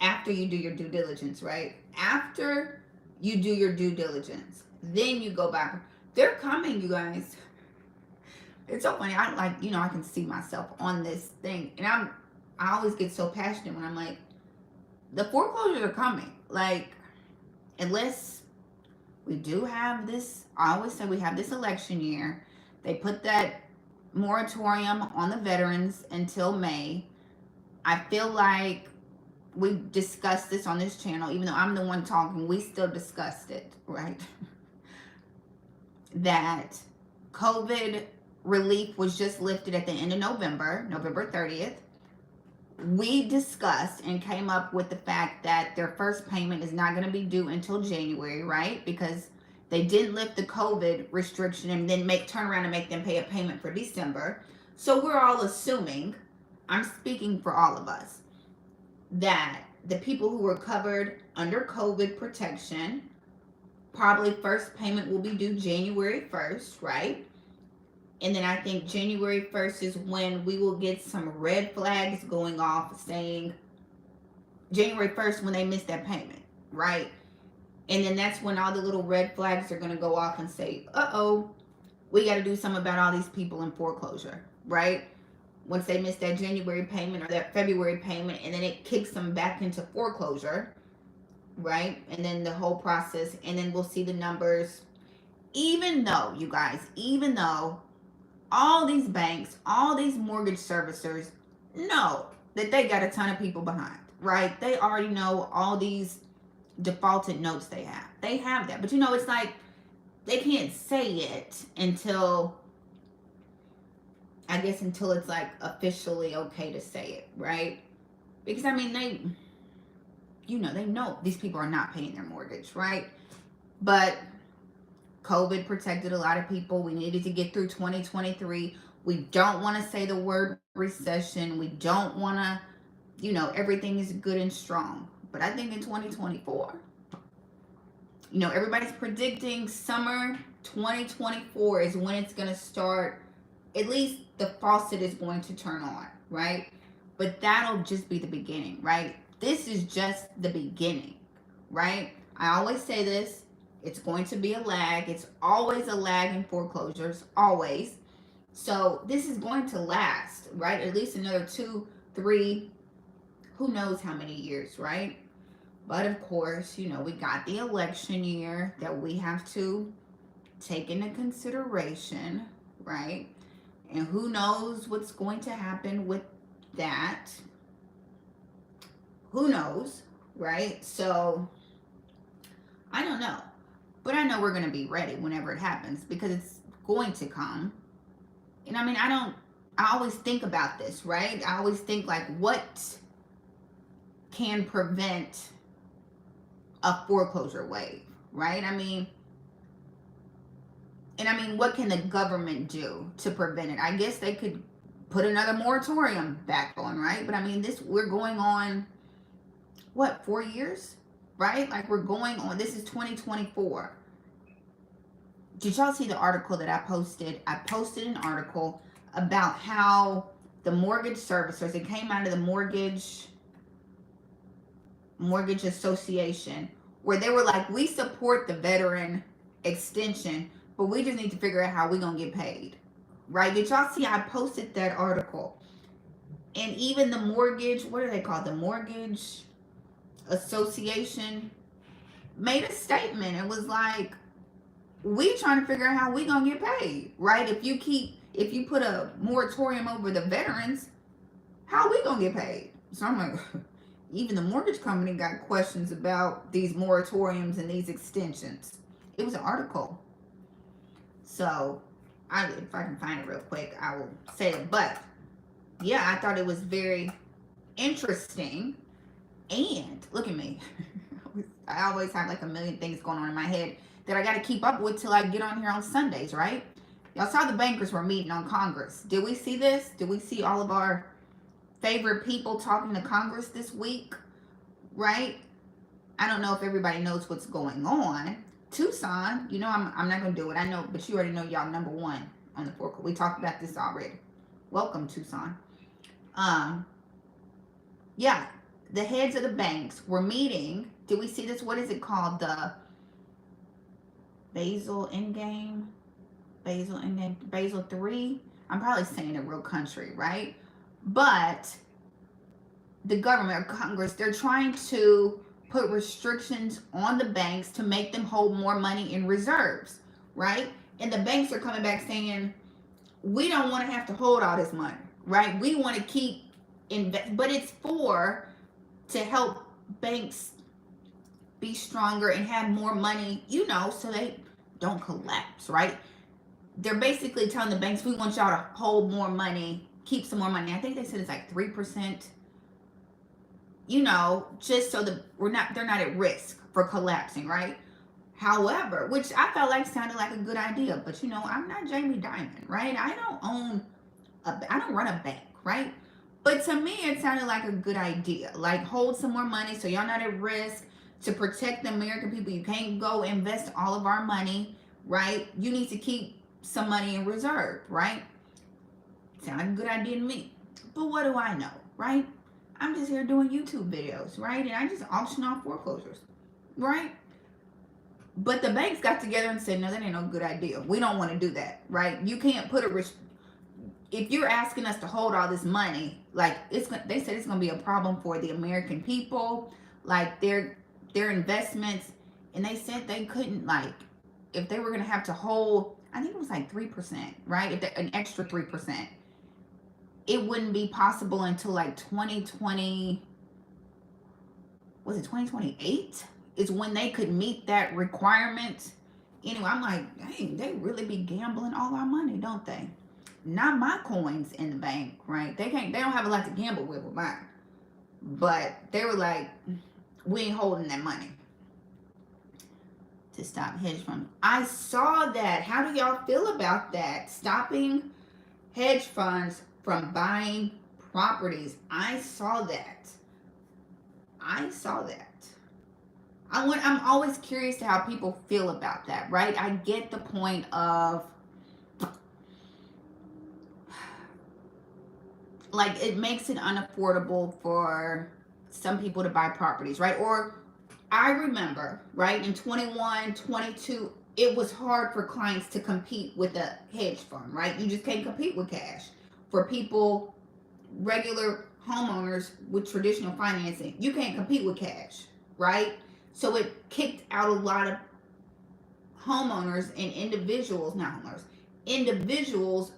After you do your due diligence, right? After you do your due diligence, then you go back. They're coming, you guys. It's so funny. I like, I can see myself on this thing, and I always get so passionate when I'm like, the foreclosures are coming. Like, unless we do have this, I always say we have this election year. They put that moratorium on the veterans until May. I feel like we discussed this on this channel, even though I'm the one talking, we still discussed it, right? That COVID relief was just lifted at the end of November 30th. We discussed and came up with the fact that their first payment is not going to be due until January, right? Because they didn't lift the COVID restriction and then turn around and make them pay a payment for December. So we're all assuming, I'm speaking for all of us, that the people who were covered under COVID protection, probably first payment will be due January 1st, right? And then I think January 1st is when we will get some red flags going off saying January 1st when they miss that payment, right? And then that's when all the little red flags are going to go off and say, uh-oh, we got to do something about all these people in foreclosure, right? Once they miss that January payment or that February payment, and then it kicks them back into foreclosure, right? And then the whole process, and then we'll see the numbers. Even though, you guys, even though all these banks, all these mortgage servicers know that they got a ton of people behind, right? They already know all these defaulted notes they have. They have that. But it's like they can't say it until it's like officially okay to say it, right? Because they know these people are not paying their mortgage, right? But COVID protected a lot of people. We needed to get through 2023. We don't want to say the word recession. We don't want to, everything is good and strong. But I think in 2024, everybody's predicting summer 2024 is when it's going to start. At least the faucet is going to turn on, right? But that'll just be the beginning, right? This is just the beginning, right? I always say this. It's going to be a lag. It's always a lag in foreclosures, always. So this is going to last, right? At least another 2, 3, who knows how many years, right? But of course, we got the election year that we have to take into consideration, right? And who knows what's going to happen with that? Who knows, right? So I don't know. But I know we're going to be ready whenever it happens because it's going to come. And I always think about this, right? I always think like, what can prevent a foreclosure wave, right? What can the government do to prevent it? I guess they could put another moratorium back on, right? But we're going on, 4 years? Right? Like we're going on, this is 2024. Did y'all see the article that I posted? I posted an article about how the mortgage servicers, it came out of the mortgage association, where they were like, we support the veteran extension, but we just need to figure out how we're going to get paid. Right? Did y'all see? I posted that article. And even the mortgage, what are they called? The mortgage association made a statement. It was like, we trying to figure out how we gonna get paid, right? If you put a moratorium over the veterans, how we gonna get paid? So I'm like, even the mortgage company got questions about these moratoriums and these extensions. It was an article. So if I can find it real quick, I will say it. But yeah, I thought it was very interesting. And look at me. I always have like a million things going on in my head that I got to keep up with till I get on here on Sundays, right? Y'all saw the bankers were meeting on Congress. Did we see this? Did we see all of our favorite people talking to Congress this week, right? I don't know if everybody knows what's going on. Tucson, you know, I'm not going to do it. I know, but you already know y'all number one on the foreclosure. We talked about this already. Welcome, Tucson. Um, yeah, the heads of the banks were meeting. Did we see this? What is it called? The Basel Endgame? Basel Endgame? Basel 3? I'm probably saying it real country, right? But the government or Congress, they're trying to put restrictions on the banks to make them hold more money in reserves, right? And the banks are coming back saying, we don't want to have to hold all this money, right? We want to keep invest, but it's to help banks be stronger and have more money, you know, so they don't collapse, right? They're basically telling the banks, we want y'all to hold more money, keep some more money. I think they said it's like 3%, you know, just so that they're not at risk for collapsing, right? However, which I felt like sounded like a good idea, but you know, I'm not Jamie Dimon, right? I don't run a bank, right? But to me, it sounded like a good idea. Like, hold some more money so y'all not at risk, to protect the American people. You can't go invest all of our money, right? You need to keep some money in reserve, right? Sound like a good idea to me. But what do I know, right? I'm just here doing YouTube videos, right? And I just auction off foreclosures, right? But the banks got together and said, no, that ain't no good idea. We don't want to do that, right? You can't put if you're asking us to hold all this money, like they said it's going to be a problem for the American people, like their investments. And they said they couldn't, like, if they were going to have to hold, I think it was like 3%, right? If an extra 3%, it wouldn't be possible until like 2020. Was it 2028? Is when they could meet that requirement. Anyway, I'm like, dang, they really be gambling all our money, don't they? Not my coins in the bank, right? They don't have a lot to gamble with mine. But they were like, we ain't holding that money to stop hedge funds. I saw that. How do y'all feel about that? Stopping hedge funds from buying properties. I saw that. I'm always curious to how people feel about that, right? I get the point of, like, it makes it unaffordable for some people to buy properties, right? Or I remember, right, in 21, 22, it was hard for clients to compete with a hedge fund, right? You just can't compete with cash. For people, regular homeowners with traditional financing, you can't compete with cash, right? So it kicked out a lot of homeowners and individuals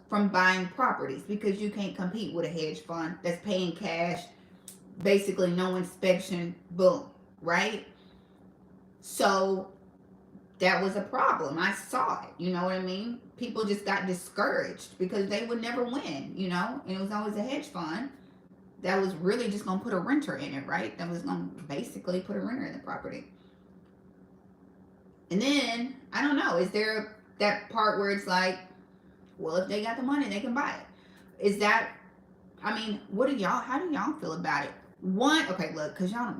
from buying properties, because you can't compete with a hedge fund that's paying cash, basically no inspection, boom, right? So that was a problem. I saw it, you know what I mean? People just got discouraged because they would never win, you know? And it was always a hedge fund that was really just going to put a renter in it, right? That was going to basically put a renter in the property. And then, I don't know, is there that part where it's like, well, if they got the money, they can buy it? Is that, I mean, how do y'all feel about it? Okay, look, because y'all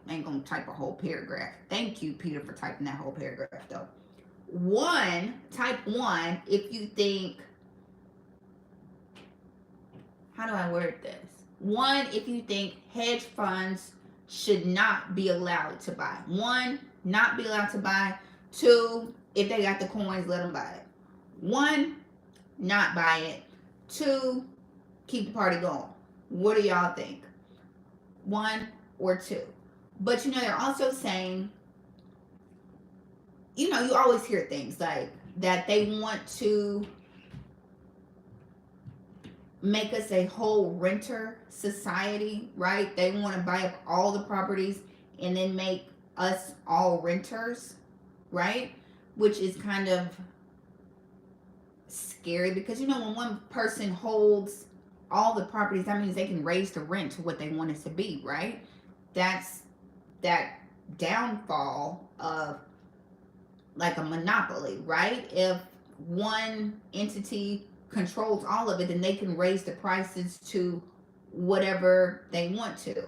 ain't going to type a whole paragraph. Thank you, Peter, for typing that whole paragraph, though. Type 1, if you think, how do I word this? 1, if you think hedge funds should not be allowed to buy. 1, not be allowed to buy. 2, if they got the coins, let them buy it. 1, not buy it. 2, keep the party going. What do y'all think? 1 or 2? But you know, they're also saying, you know, you always hear things like that they want to make us a whole renter society, right? They want to buy up all the properties and then make us all renters, right? Which is kind of scary, because you know, when one person holds all the properties, that means they can raise the rent to what they want it to be, right? That's that downfall of like a monopoly, right? If one entity controls all of it, then they can raise the prices to whatever they want to.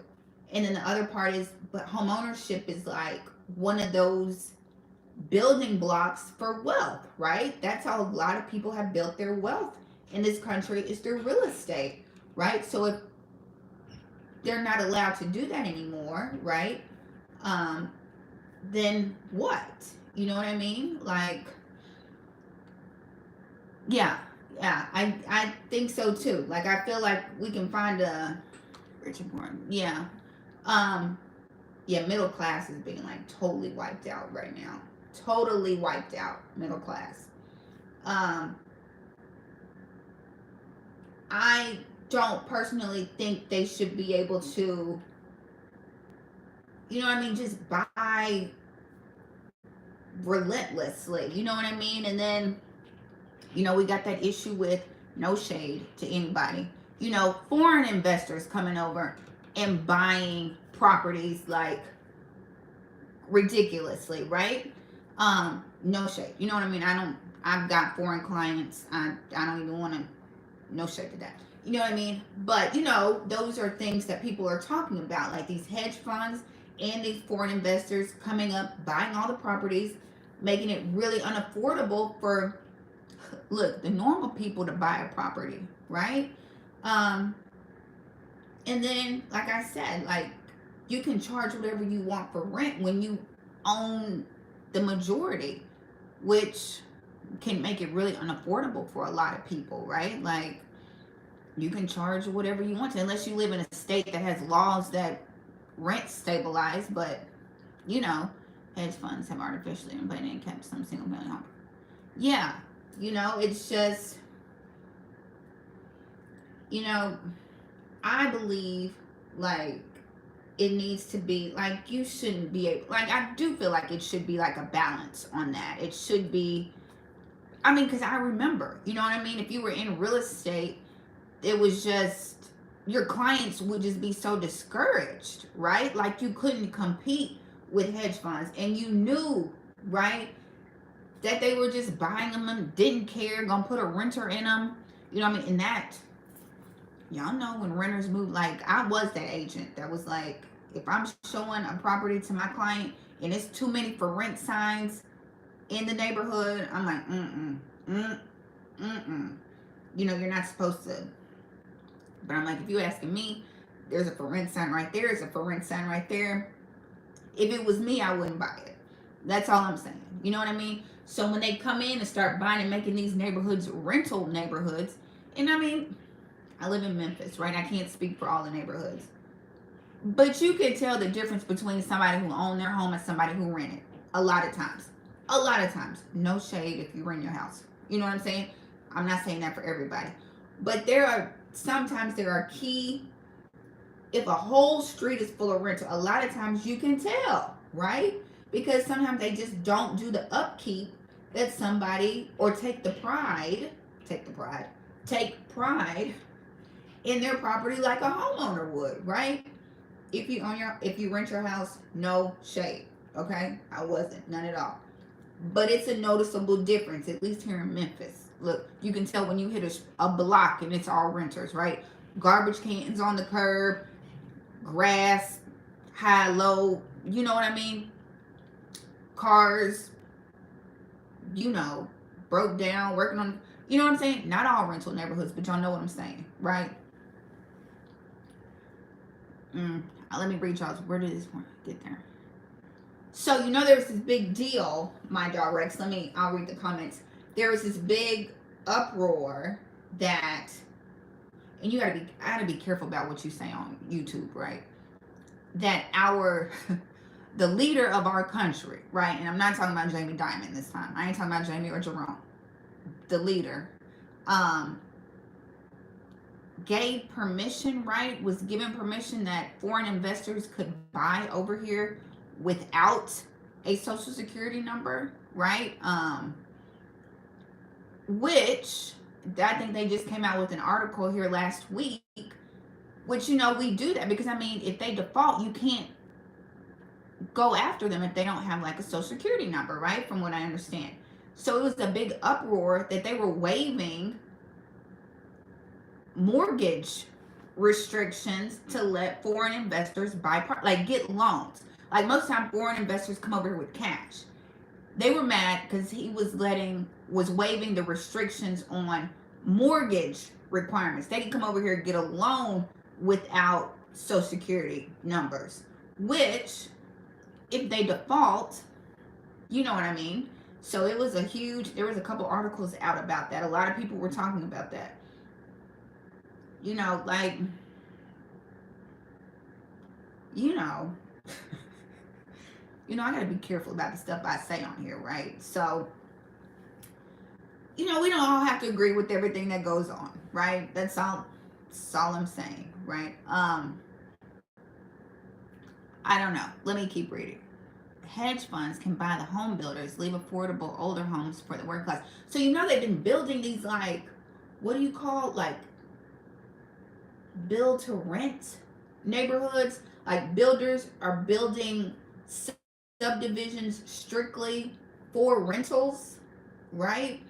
And then the other part is, but home ownership is like one of those building blocks for wealth, right? That's how a lot of people have built their wealth in this country, is their real estate, right? So if they're not allowed to do that anymore, right? Um, then what? You know what I mean? Like, yeah, yeah, I think so too. Like, I feel like we can find a rich and poor. Yeah, um, yeah, middle class is being like totally wiped out right now. Totally wiped out, middle class. Um, I don't personally think they should be able to, you know what I mean, just buy relentlessly. You know what I mean? And then, we got that issue with, no shade to anybody, foreign investors coming over and buying properties like ridiculously, right? No shade. You know what I mean? I've got foreign clients. I don't even want to, no shade to that. You know what I mean? But, those are things that people are talking about, like these hedge funds and these foreign investors coming up, buying all the properties, making it really unaffordable for, look, the normal people to buy a property, right? Um, and then, like I said, like, you can charge whatever you want for rent when you own the majority, which can make it really unaffordable for a lot of people, right? Like, you can charge whatever you want to, unless you live in a state that has laws that rent stabilize. But, hedge funds have artificially inflated and kept some single family home. Yeah, it's just, you know, I believe, like, it needs to be like, you shouldn't be able, like, I do feel like it should be like a balance on that. It should be, I mean, because I remember, you know what I mean, if you were in real estate, it was just, your clients would just be so discouraged, right? Like, you couldn't compete with hedge funds, and you knew, right, that they were just buying them and didn't care, gonna put a renter in them, you know what I mean? And that, y'all know, when renters move, like, I was that agent that was like, if I'm showing a property to my client and it's too many for rent signs in the neighborhood, I'm like, you're not supposed to. But I'm like, if you're asking me, there's a for rent sign right there, there's a for rent sign right there. If it was me, I wouldn't buy it. That's all I'm saying. You know what I mean? So when they come in and start buying and making these neighborhoods rental neighborhoods, and I mean, I live in Memphis, right? I can't speak for all the neighborhoods. But you can tell the difference between somebody who owned their home and somebody who rented. A lot of times. A lot of times. No shade if you rent your house. You know what I'm saying? I'm not saying that for everybody. But sometimes there are key, if a whole street is full of rental, a lot of times you can tell, right? Because sometimes they just don't do the upkeep that somebody, or take pride in their property like a homeowner would, right? If you rent your house, no shade, okay? I wasn't, none at all. But it's a noticeable difference, at least here in Memphis. Look, you can tell when you hit a block and it's all renters, right? Garbage cans on the curb, grass, high, low, you know what I mean? Cars, broke down, working on, you know what I'm saying? Not all rental neighborhoods, but y'all know what I'm saying, right? Let me read y'all's. Where did this one get there? So, there was this big deal, my dog Rex. I'll read the comments. There was this big uproar that, and I gotta be careful about what you say on YouTube, right? That the leader of our country, right? And I'm not talking about Jamie Dimon this time. I ain't talking about Jamie or Jerome. The leader, gave permission, right? Was given permission that foreign investors could buy over here without a social security number, right? Which I think they just came out with an article here last week, which, we do that because, I mean, if they default, you can't go after them if they don't have like a social security number, right? From what I understand. So it was a big uproar that they were waiving mortgage restrictions to let foreign investors buy, like get loans. Like most time, foreign investors come over here with cash. They were mad because he was waiving the restrictions on mortgage requirements. They can come over here and get a loan without social security numbers, which if they default, you know what I mean. So it was there was a couple articles out about that. A lot of people were talking about that. You know, like, you know, I gotta be careful about the stuff I say on here, right? So, we don't all have to agree with everything that goes on, right? That's all I'm saying, right? I don't know. Let me keep reading. Hedge funds can buy the home builders, leave affordable older homes for the working class. So they've been building these, like, what do you call, like, build to rent neighborhoods. Like, builders are building subdivisions strictly for rentals, right?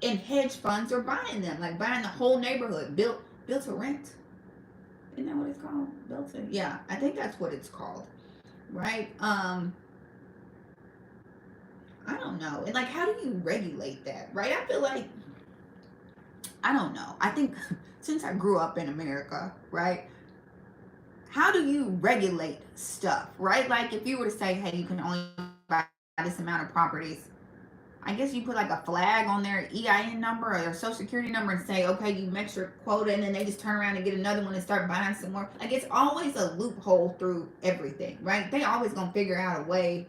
And hedge funds are buying them, like buying the whole neighborhood, built to rent. Isn't that what it's called? Built to, yeah, I think that's what it's called, right? I don't know. And like, how do you regulate that, right? I feel like, I don't know. I think since I grew up in America, right? How do you regulate stuff, right? Like, if you were to say, hey, you can only buy this amount of properties, I guess you put like a flag on their EIN number or their social security number and say, okay, you met your quota, and then they just turn around and get another one and start buying some more. Like, it's always a loophole through everything, right? They always gonna figure out a way,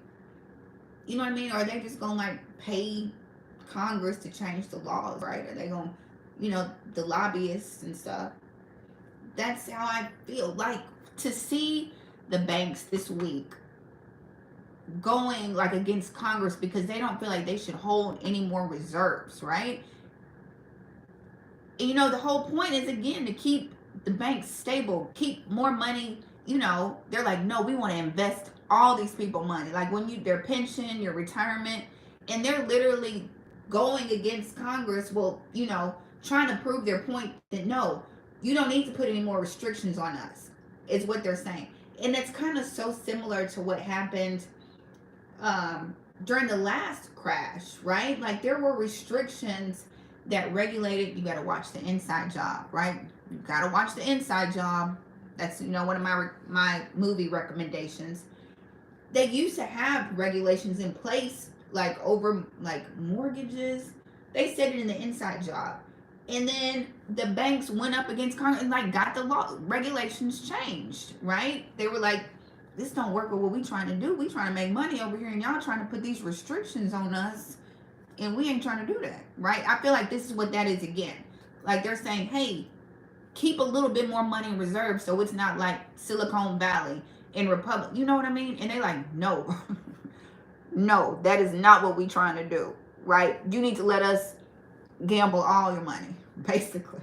you know what I mean? Or are they just gonna like pay Congress to change the laws, right? Are they gonna, the lobbyists and stuff? That's how I feel. Like, to see the banks this week going like against Congress because they don't feel like they should hold any more reserves, right? And, the whole point is, again, to keep the banks stable, keep more money. They're like, no, we want to invest all these people money, like when their pension, your retirement, and they're literally going against Congress. Well, trying to prove their point that no, you don't need to put any more restrictions on us, is what they're saying. And it's kind of so similar to what happened during the last crash, right? Like, there were restrictions that regulated, you got to watch the inside job, right? You got to watch the inside job. That's, one of my movie recommendations. They used to have regulations in place, like over like mortgages. They said it in the inside job. And then the banks went up against Congress and like got the law regulations changed, right? They were like, this don't work with what we trying to do. We trying to make money over here, and y'all trying to put these restrictions on us, and we ain't trying to do that, right? I feel like this is what that is again. Like, they're saying, hey, keep a little bit more money in reserve so it's not like Silicon Valley and Republic. You know what I mean? And they like, no, no, that is not what we trying to do, right? You need to let us gamble all your money, basically.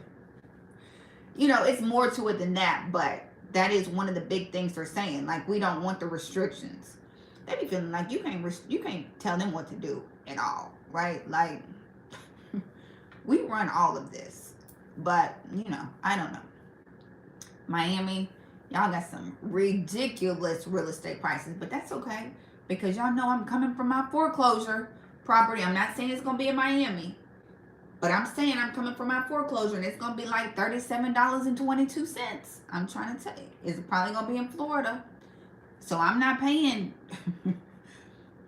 It's more to it than that, but that is one of the big things they're saying. Like, we don't want the restrictions. They be feeling like you can't tell them what to do at all, right? Like, we run all of this, but I don't know. Miami, y'all got some ridiculous real estate prices, but that's okay because y'all know I'm coming from my foreclosure property. I'm not saying it's gonna be in Miami, but I'm saying I'm coming from my foreclosure, and it's going to be like $37.22. I'm trying to tell you. It's probably going to be in Florida. So I'm not paying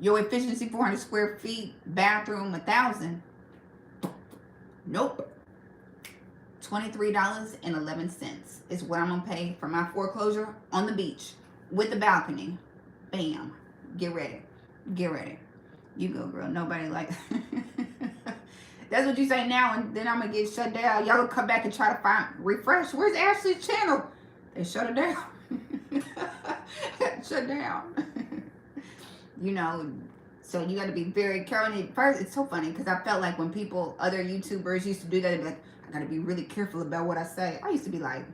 your efficiency 400 square feet, bathroom, 1,000. Nope. $23.11 is what I'm going to pay for my foreclosure on the beach with the balcony. Bam. Get ready. Get ready. You go, girl. Nobody like... That's what you say now, and then I'm going to get shut down. Y'all come back and try to refresh. Where's Ashley's channel? They shut it down. Shut down. So you got to be very careful. And first, it's so funny because I felt like when other YouTubers used to do that, they'd be like, I got to be really careful about what I say. I used to be like,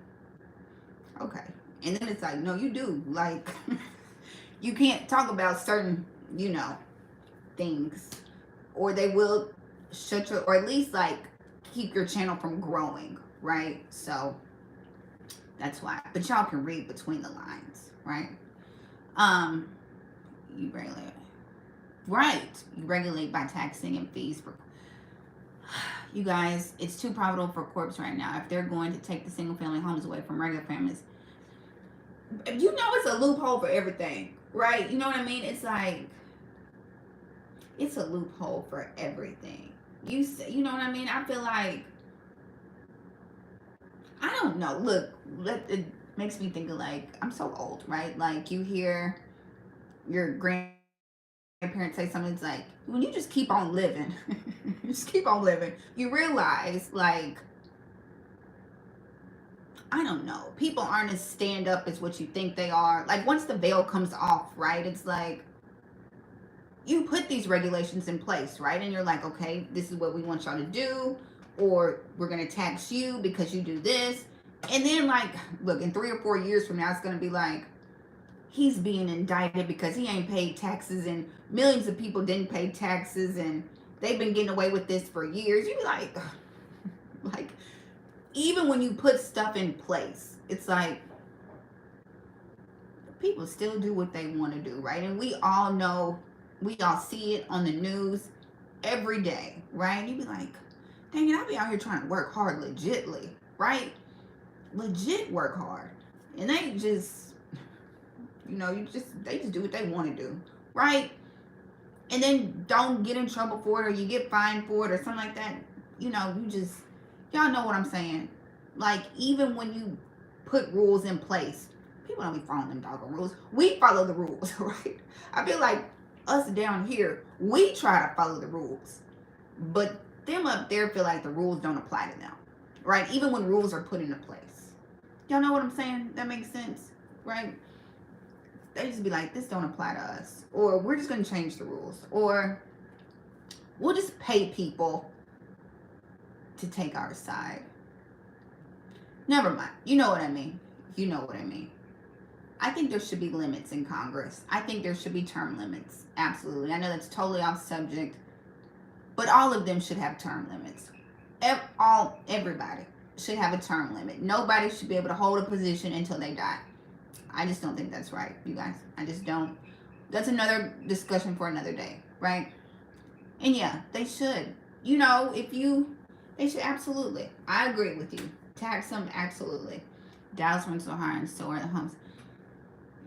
okay. And then it's like, no, you do. Like, you can't talk about certain, things, or they will shut your, or at least like keep your channel from growing, right? So That's why. But y'all can read between the lines, right? Um, you regulate, right? You regulate by taxing and fees for. You guys, it's too profitable for corps right now. If they're going to take the single family homes away from regular families, you know it's a loophole for everything, right? You know what I mean? It's like it's a loophole for everything. You know what I mean? I feel like I don't know. Look, it makes me think of like I'm so old, right? Like you hear your grandparents say something that's like, when you just keep on living, you just keep on living, you realize like I don't know. People aren't as stand up as what you think they are. Like once the veil comes off, right? It's like you put these regulations in place, right? And you're like, okay, this is what we want y'all to do, or we're gonna tax you because you do this. And then like, look, in 3 or 4 years from now, it's gonna be like, he's being indicted because he ain't paid taxes and millions of people didn't pay taxes and they've been getting away with this for years. You be like, like, even when you put stuff in place, it's like people still do what they want to do, right? And we all know, we all see it on the news every day, right? You be like, dang it, I be out here trying to work hard legitly, right? Legit work hard. And they just, they just do what they want to do, right? And then don't get in trouble for it or you get fined for it or something like that. Y'all know what I'm saying. Like, even when you put rules in place, people don't be following them doggone rules. We follow the rules, right? I feel like us down here, we try to follow the rules. But them up there feel like the rules don't apply to them, right? Even when rules are put into place. Y'all know what I'm saying? That makes sense, right? They just be like, this don't apply to us. Or we're just going to change the rules. Or we'll just pay people to take our side. Never mind. You know what I mean. You know what I mean. I think there should be limits in Congress. I think there should be term limits. Absolutely. I know that's totally off subject. But all of them should have term limits. Everybody should have a term limit. Nobody should be able to hold a position until they die. I just don't think that's right, you guys. I just don't. That's another discussion for another day, right? And yeah, they should. They should absolutely. I agree with you. Tax them, absolutely. Dallas went so high and so are the homes.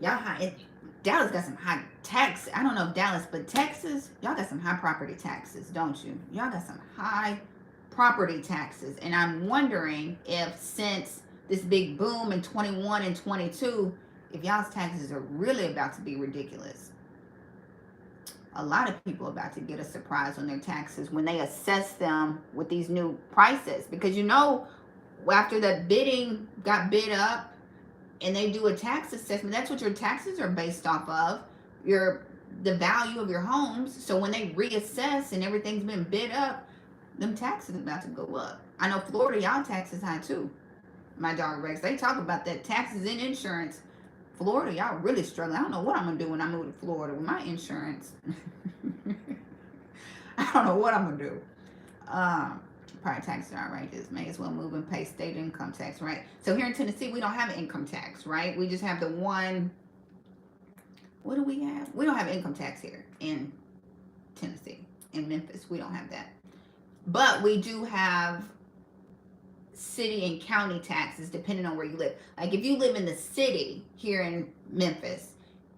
Y'all high. Dallas got some high tax. I don't know if Dallas, but Texas, y'all got some high property taxes, don't you? Y'all got some high property taxes. And I'm wondering if since this big boom in 21 and 22, if y'all's taxes are really about to be ridiculous. A lot of people are about to get a surprise on their taxes when they assess them with these new prices. Because after the bidding got bid up and they do a tax assessment, that's what your taxes are based off of, the value of your homes. So when they reassess and everything's been bid up, them taxes are about to go up. I know Florida, y'all taxes high too. My dog Rex, they talk about that taxes and insurance. Florida, y'all really struggling. I don't know what I'm gonna do when I move to Florida with my insurance. I don't know what I'm gonna do. Probably taxes are outrageous. May as well move and pay state income tax, right? So here in Tennessee, we don't have an income tax, right? We just have the one. What do we have? We don't have income tax here in Tennessee. In Memphis, we don't have that. But we do have city and county taxes depending on where you live. Like if you live in the city here in Memphis,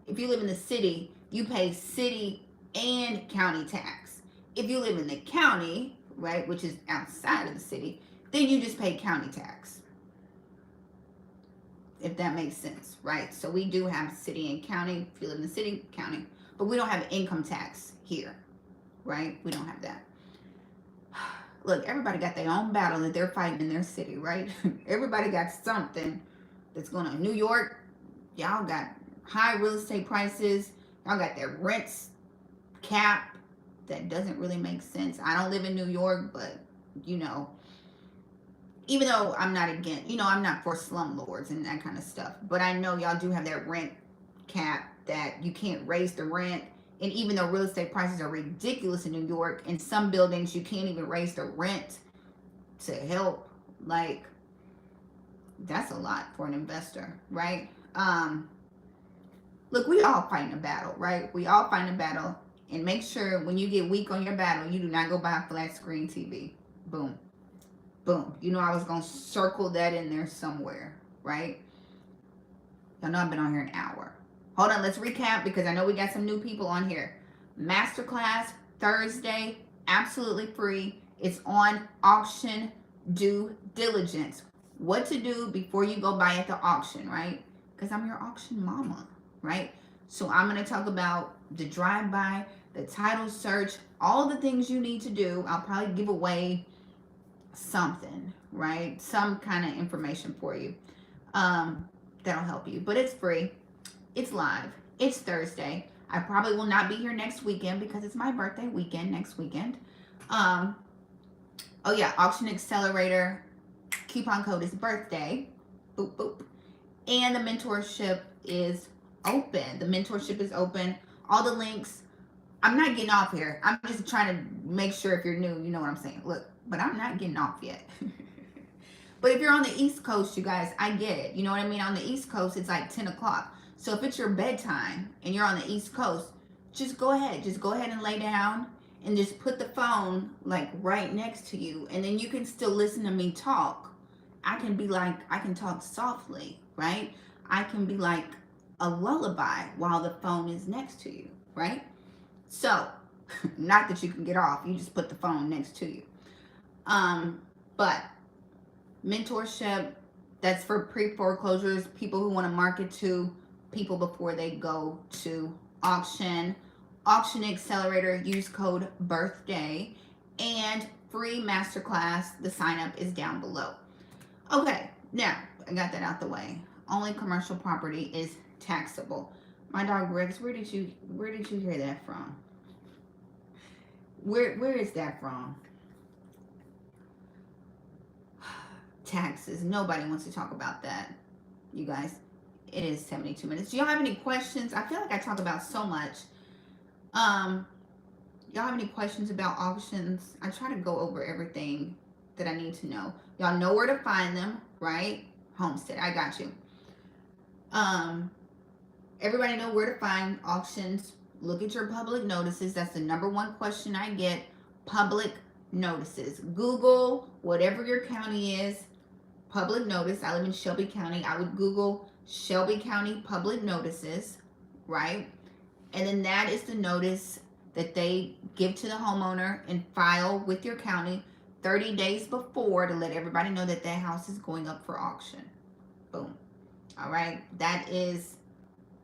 if you live in the city, you pay city and county tax. If you live in the county, right, which is outside of the city, then you just pay county tax. If that makes sense, right? So we do have city and county. If you live in the city, county. But we don't have income tax here, right? We don't have that. Look, everybody got their own battle that they're fighting in their city, right? Everybody got something that's going on. New York, y'all got high real estate prices. Y'all got their rents cap. That doesn't really make sense. I don't live in New York, but, even though I'm not I'm not for slumlords and that kind of stuff. But I know y'all do have that rent cap that you can't raise the rent. And even though real estate prices are ridiculous in New York, in some buildings you can't even raise the rent to help. Like, That's a lot for an investor, right? Look, we all fighting a battle, right? We all fighting a battle. And make sure when you get weak on your battle, you do not go buy a flat screen TV. Boom. Boom. You know I was going to circle that in there somewhere, right? Y'all know I've been on here an hour. Hold on, let's recap because I know we got some new people on here. Masterclass Thursday, absolutely free. It's on auction due diligence. What to do before you go buy at the auction, right? Because I'm your auction mama, right? So I'm going to talk about the drive-by, the title search, all the things you need to do. I'll probably give away something, right? Some kind of information for you. That'll help you. But it's free. It's live. It's Thursday. I probably will not be here next weekend because it's my birthday weekend next weekend. Oh yeah, Auction Accelerator. Coupon code is birthday. Boop, boop. And the mentorship is open. The mentorship is open. All the links. I'm not getting off here. I'm just trying to make sure if you're new, you know what I'm saying. Look, but I'm not getting off yet. But if you're on the East Coast, you guys, I get it. You know what I mean? On the East Coast, it's like 10 o'clock. So if it's your bedtime and you're on the East Coast, just go ahead. Just go ahead and lay down and just put the phone like right next to you. And then you can still listen to me talk. I can talk softly, right? I can be like a lullaby while the phone is next to you, right? So, not that you can get off. You just put the phone next to you. But mentorship, that's for pre-foreclosures, people who want to market to people before they go to auction. Auction Accelerator, use code BIRTHDAY. And free masterclass, the sign up is down below. Okay, now I got that out the way. Only commercial property is taxable. My dog Rex, where did you hear that from? Where is that from? Taxes. Nobody wants to talk about that, you guys. It is 72 minutes. Do y'all have any questions? I feel like I talk about so much. Y'all have any questions about auctions? I try to go over everything that I need to know. Y'all know where to find them, right? Homestead, I got you. Everybody know where to find auctions. Look at your public notices. That's the number one question I get. Public notices. Google whatever your county is. Public notice. I live in Shelby County. I would Google Shelby County public notices, right? And then that is the notice that they give to the homeowner and file with your county 30 days before to let everybody know that their house is going up for auction. Boom. All right. That is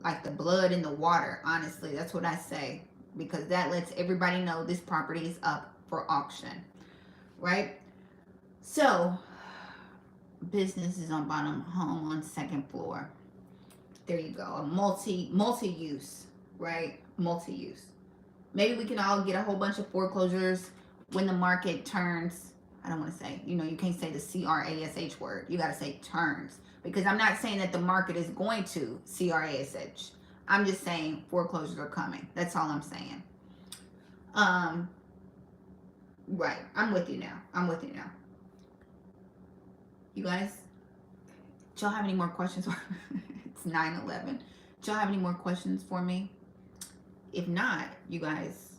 like the blood in the water. Honestly, that's what I say, because that lets everybody know this property is up for auction, right? So business is on bottom, home on second floor. There you go. A multi-use, right? Multi-use. Maybe we can all get a whole bunch of foreclosures when the market turns. I don't want to say, you can't say the CRASH word. You got to say turns, because I'm not saying that the market is going to CRASH. I'm just saying foreclosures are coming. That's all I'm saying. Right. I'm with you now. You guys, do y'all have any more questions? It's 9/11. Do y'all have any more questions for me? If not, you guys,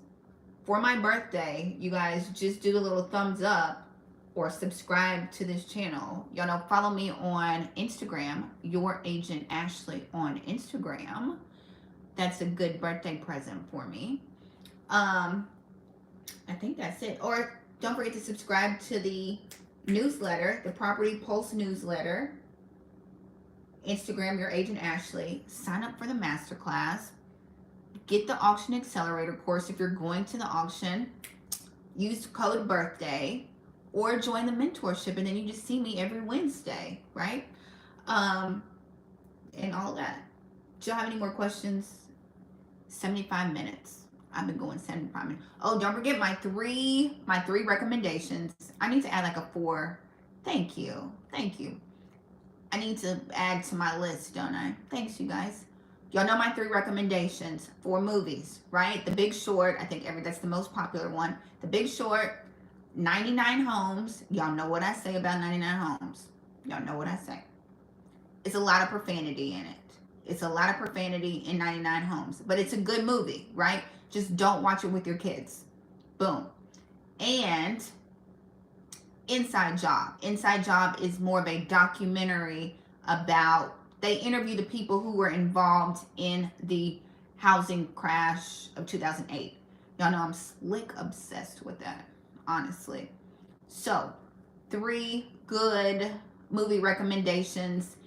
for my birthday, you guys just do a little thumbs up or subscribe to this channel. Y'all know, follow me on Instagram, Your Agent Ashley on Instagram. That's a good birthday present for me. I think that's it. Or don't forget to subscribe to the newsletter, the Property Pulse newsletter. Instagram, Your Agent Ashley. Sign up for the masterclass. Get the Auction Accelerator course if you're going to the auction. Use code BIRTHDAY. Or join the mentorship, and then you just see me every Wednesday, right? And all that. Do y'all have any more questions? 75 minutes. I've been going 75 minutes. Oh, don't forget my three recommendations. I need to add like a 4. Thank you. I need to add to my list, don't I? Thanks, you guys. Y'all know my 3 recommendations for movies, right? The Big Short. I think that's the most popular one. The Big Short. 99 Homes. Y'all know what I say about 99 Homes. Y'all know what I say. It's a lot of profanity in it. It's a lot of profanity in 99 Homes, but it's a good movie, right? Just don't watch it with your kids. Boom. And Inside Job. Inside Job is more of a documentary about, they interview the people who were involved in the housing crash of 2008. Y'all know I'm slick obsessed with that, honestly. So, 3 good movie recommendations.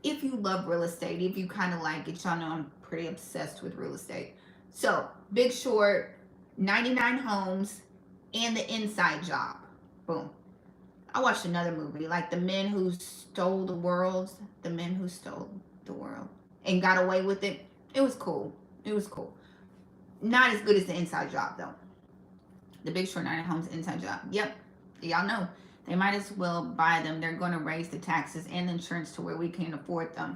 If you love real estate, if you kind of like it, y'all know I'm pretty obsessed with real estate. So, Big Short, 99 Homes, and The Inside Job. Boom. I watched another movie, like The Men Who Stole the World. The Men Who Stole the World. And got away with it. It was cool. It was cool. Not as good as The Inside Job, though. The Big Short, 99 Homes, Inside Job. Yep. Y'all know. They might as well buy them. They're going to raise the taxes and the insurance to where we can't afford them.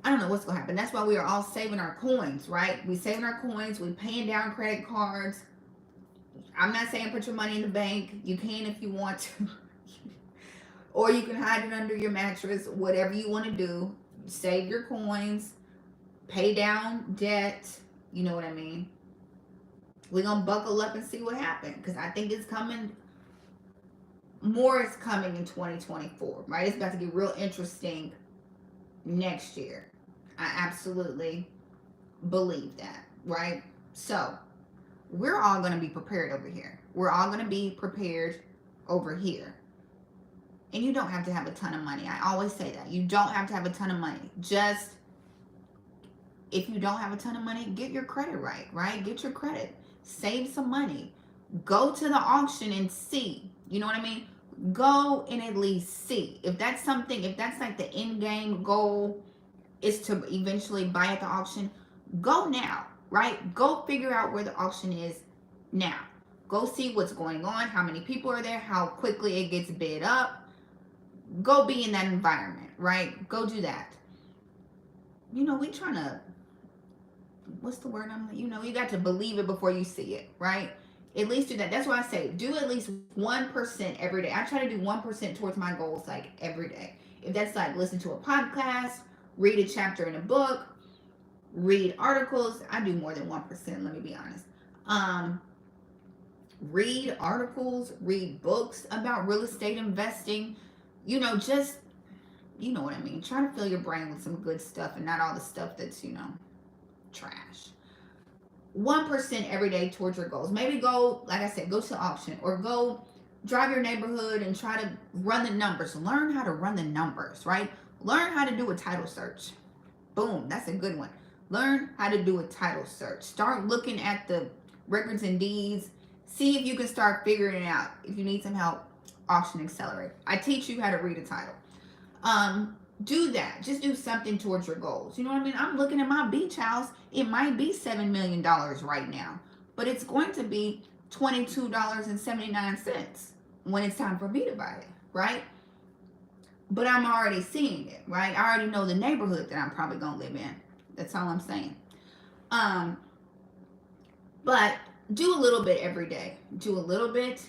I don't know what's going to happen. That's why we are all saving our coins, right? We saving our coins. We paying down credit cards. I'm not saying put your money in the bank. You can if you want to. Or you can hide it under your mattress. Whatever you want to do. Save your coins. Pay down debt. You know what I mean? We're going to buckle up and see what happens. Because I think it's coming. More is coming in 2024, right? It's about to get real interesting next year. I absolutely believe that, right? So, we're all going to be prepared over here. We're all going to be prepared over here. And you don't have to have a ton of money. I always say that. You don't have to have a ton of money. Just, if you don't have a ton of money, get your credit right? Get your credit. Save some money. Go to the auction and see. You know what I mean? Go and at least see. If that's something, if that's like the end game goal is to eventually buy at the auction, go now, right? Go figure out where the auction is now. Go see what's going on, how many people are there, how quickly it gets bid up. Go be in that environment, right? Go do that. You know, we trying to, what's the word? You got to believe it before you see it, right? At least do that. That's why I say do at least 1% every day. I try to do 1% towards my goals like every day. If that's like listen to a podcast, read a chapter in a book, read articles. I do more than 1%, let me be honest. Read articles, read books about real estate investing. Just, you know what I mean. Try to fill your brain with some good stuff and not all the stuff that's, trash. 1% every day towards your goals. Maybe go, like I said, go to the auction or go drive your neighborhood and try to run the numbers. Learn how to run the numbers, right? Learn how to do a title search. Boom, that's a good one. Learn how to do a title search. Start looking at the records and deeds. See if you can start figuring it out. If you need some help, Auction Accelerator. I teach you how to read a title. Do that. Just do something towards your goals. You know what I mean? I'm looking at my beach house. It might be $7 million right now, but it's going to be $22.79 when it's time for me to buy it, right? But I'm already seeing it, right? I already know the neighborhood that I'm probably going to live in. That's all I'm saying. But do a little bit every day. Do a little bit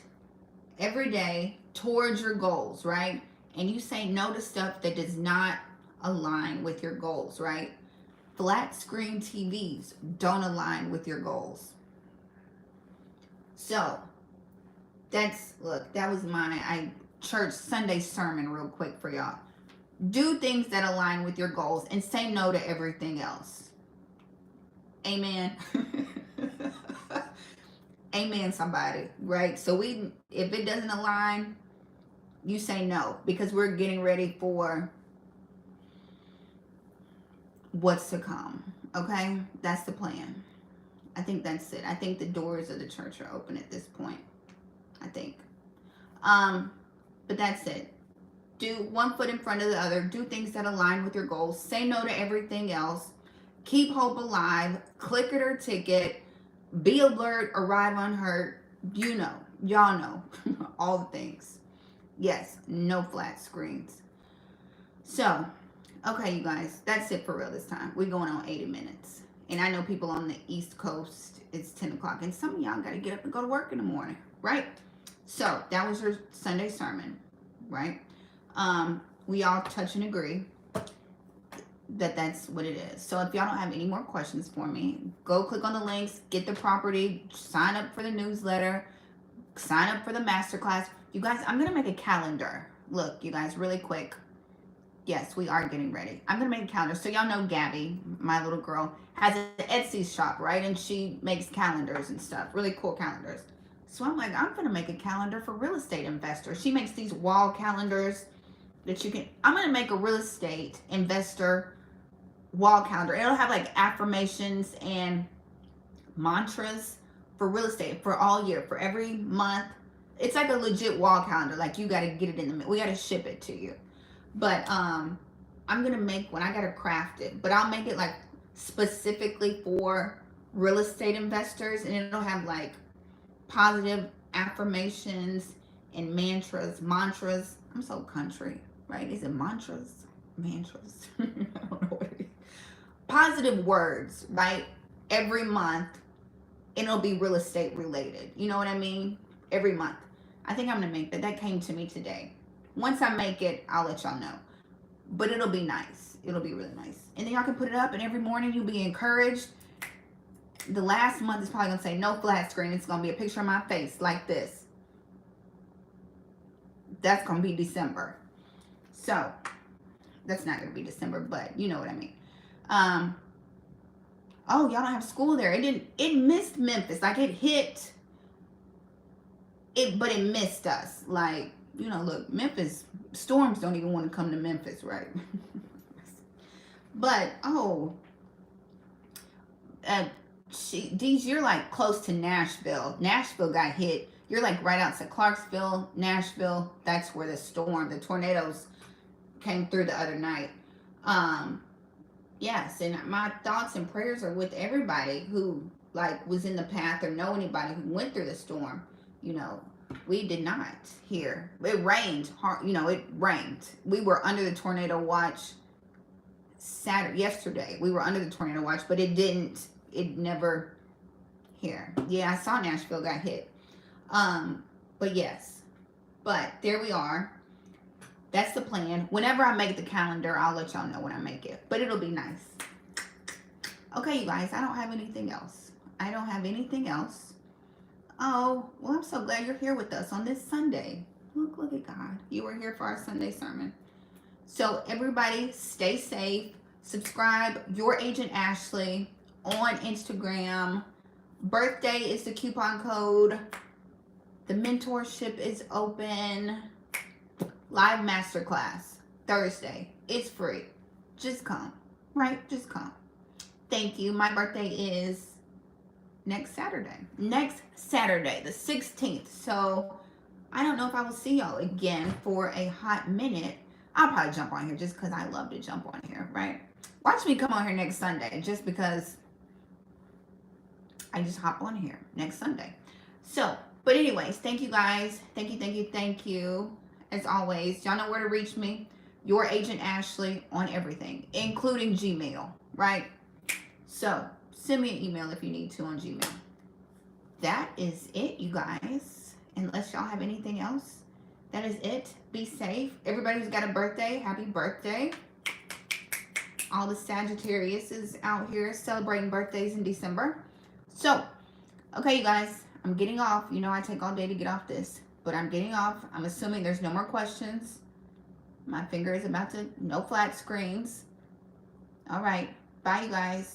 every day towards your goals, right? And you say no to stuff that does not align with your goals, right? Flat screen TVs don't align with your goals. So, that was my church Sunday sermon real quick for y'all. Do things that align with your goals and say no to everything else. Amen. Amen, somebody, right? So if it doesn't align, you say no, because we're getting ready for what's to come. Okay, that's the plan. I think that's it. I think the doors of the church are open at this point. I think. But that's it. Do one foot in front of the other. Do things that align with your goals. Say no to everything else. Keep hope alive. Click it or ticket. Be alert. Arrive unhurt. Y'all know all the things. Yes, no flat screens. So, okay, you guys, that's it for real this time. We're going on 80 minutes. And I know people on the East Coast, it's 10 o'clock. And some of y'all got to get up and go to work in the morning, right? So, that was your Sunday sermon, right? We all touch and agree. that's what it is. So if y'all don't have any more questions for me, go click on the links, get the property, sign up for the newsletter, sign up for the masterclass. You guys, I'm going to make a calendar. Look, you guys, really quick. Yes, we are getting ready. I'm going to make a calendar. So y'all know Gabby, my little girl, has an Etsy shop, right? And she makes calendars and stuff, really cool calendars. So I'm like, I'm going to make a calendar for real estate investors. She makes these wall calendars that you can, I'm going to make a real estate investor wall calendar. It'll have like affirmations and mantras for real estate for all year, for every month. It's like a legit wall calendar. Like you got to get it in the, we got to ship it to you. But I'm gonna make one. I gotta craft it, but I'll make it like specifically for real estate investors, and it'll have like positive affirmations and mantras. I'm so country, right? Is it mantras? Mantras. I don't know what it is. Positive words, right? Every month, and it'll be real estate related. You know what I mean? Every month. I think I'm gonna make that. That came to me today. Once I make it, I'll let y'all know. But it'll be nice. It'll be really nice. And then y'all can put it up, and every morning you'll be encouraged. The last month is probably going to say no flat screen. It's going to be a picture of my face like this. That's going to be December. So, that's not going to be December, but you know what I mean. Oh, y'all don't have school there. It missed Memphis. Like, it hit it, but it missed us. Like, you know, look, Memphis, storms don't even want to come to Memphis, right? But, Deej, you're like close to Nashville. Nashville got hit. You're like right outside Clarksville, Nashville. That's where the storm, the tornadoes came through the other night. Yes, and my thoughts and prayers are with everybody who like was in the path or know anybody who went through the storm. You know, we did not here. It rained hard. You know, it rained. We were under the tornado watch yesterday. We were under the tornado watch, but it never here. Yeah, I saw Nashville got hit. But yes. But there we are. That's the plan. Whenever I make the calendar, I'll let y'all know when I make it. But it'll be nice. Okay, you guys, I don't have anything else. Oh, well, I'm so glad you're here with us on this Sunday. Look at God. You were here for our Sunday sermon. So everybody stay safe. Subscribe. Your Agent Ashley on Instagram. Birthday is the coupon code. The mentorship is open. Live masterclass Thursday. It's free. Just come. Right? Just come. Thank you. My birthday is next Saturday, the 16th. So I don't know if I will see y'all again for a hot minute. I'll probably jump on here just because I love to jump on here, right? Watch me come on here next Sunday just because I just hop on here next Sunday. So, but anyways, thank you guys. Thank you. As always, y'all know where to reach me. Your Agent Ashley on everything, including Gmail, right? So, send me an email if you need to on Gmail. That is it, you guys. Unless y'all have anything else, that is it. Be safe. Everybody who's got a birthday, happy birthday. All the Sagittariuses out here celebrating birthdays in December. So, okay, you guys, I'm getting off. You know I take all day to get off this, but I'm getting off. I'm assuming there's no more questions. My finger is about to, no flat screens. All right. Bye, you guys.